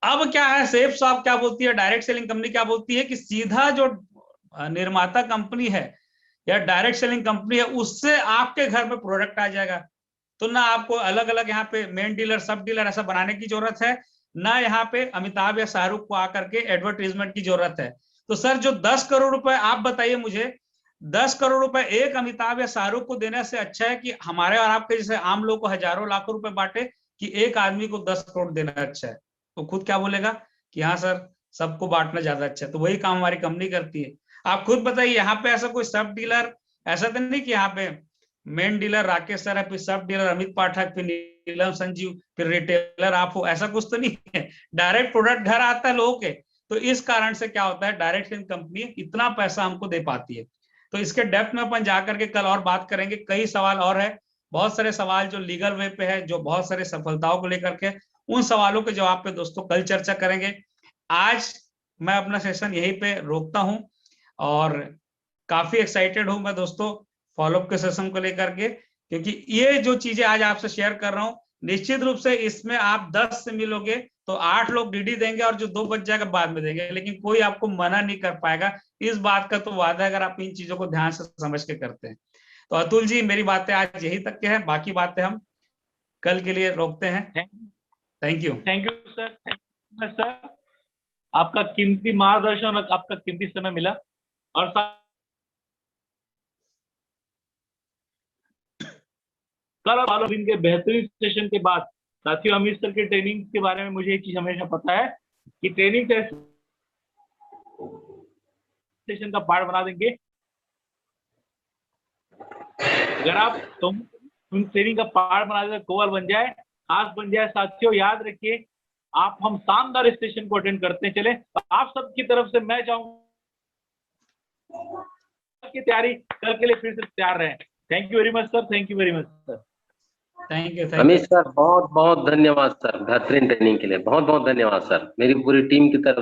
अब क्या है, सेफ शॉप क्या बोलती है, डायरेक्ट सेलिंग कंपनी क्या बोलती है कि सीधा जो निर्माता कंपनी है या डायरेक्ट सेलिंग कंपनी है, उससे आपके घर पे प्रोडक्ट आ जाएगा। तो ना आपको अलग अलग यहाँ पे मेन डीलर, सब डीलर ऐसा बनाने की जरूरत है, ना यहाँ पे अमिताभ या शाहरुख को आकर के एडवर्टीजमेंट की जरूरत है। तो सर जो 10 करोड़ रुपए, आप बताइए मुझे, 10 करोड़ रुपए एक अमिताभ या शाहरुख को देने से अच्छा है कि हमारे और आपके जैसे आम लोग को हजारों लाखों रुपए बांटे, कि एक आदमी को 10 करोड़ देना अच्छा है? तो खुद क्या बोलेगा कि हाँ सर, सबको बांटना ज्यादा अच्छा है। तो वही काम हमारी कंपनी करती है। आप खुद बताइए, यहाँ पे ऐसा कोई सब डीलर, ऐसा तो नहीं कि यहाँ पे मेन डीलर राकेश सर है, फिर सब डीलर अमित पाठक, फिर नीलम संजीव, फिर रिटेलर आप हो, ऐसा कुछ तो नहीं है। डायरेक्ट प्रोडक्ट घर आता है लोगों के। तो इस कारण से क्या होता है, डायरेक्ट सेलिंग कंपनी इतना पैसा हमको दे पाती है। तो इसके डेप्थ में अपन जाकर के कल और बात करेंगे, कई सवाल और है, बहुत सारे सवाल जो लीगल वे पे है, जो बहुत सारे सफलताओं को लेकर के, उन सवालों के जवाब पे दोस्तों कल चर्चा करेंगे। आज मैं अपना सेशन यहीं पे रोकता हूं और काफी एक्साइटेड हूं मैं दोस्तों फॉलोअप के सेशन को लेकर के, क्योंकि ये जो चीजें आज आपसे शेयर कर रहा हूं, निश्चित रूप से इसमें आप 10 से मिलोगे तो 8 लोग डीडी देंगे और जो 2 बच जाएगा बाद में देंगे, लेकिन कोई आपको मना नहीं कर पाएगा। इस बात का तो वादा है अगर आप इन चीजों को ध्यान से समझ के करते हैं। तो अतुल जी, मेरी बातें आज यही तक के हैं, बाकी बातें हम कल के लिए रोकते हैं। Thank you. Thank you sir, आपका कीमती मार्गदर्शन और आपका कीमती समय मिला। और कल और फॉलो दिन के बेहतरीन सेशन के बाद साथियों, अमित सर के ट्रेनिंग के बारे में मुझे एक चीज हमेशा पता है कि ट्रेनिंग सेशन का पार्ट बना देंगे। अगर आप ट्रेनिंग का पार्ट बना देते, कोवल बन जाए, खास बन जाए। साथियों याद रखिए, आप हम शानदार स्टेशन को अटेंड करते चले। आप सबकी तरफ से मैं चाहूंगा की तैयारी कल के लिए फिर से तैयार रहें। Thank you very much sir, thank you very much sir. Thank you Amit sir, बहुत बहुत धन्यवाद सर, बेहतरीन ट्रेनिंग के लिए बहुत बहुत धन्यवाद सर, मेरी पूरी टीम की तरफ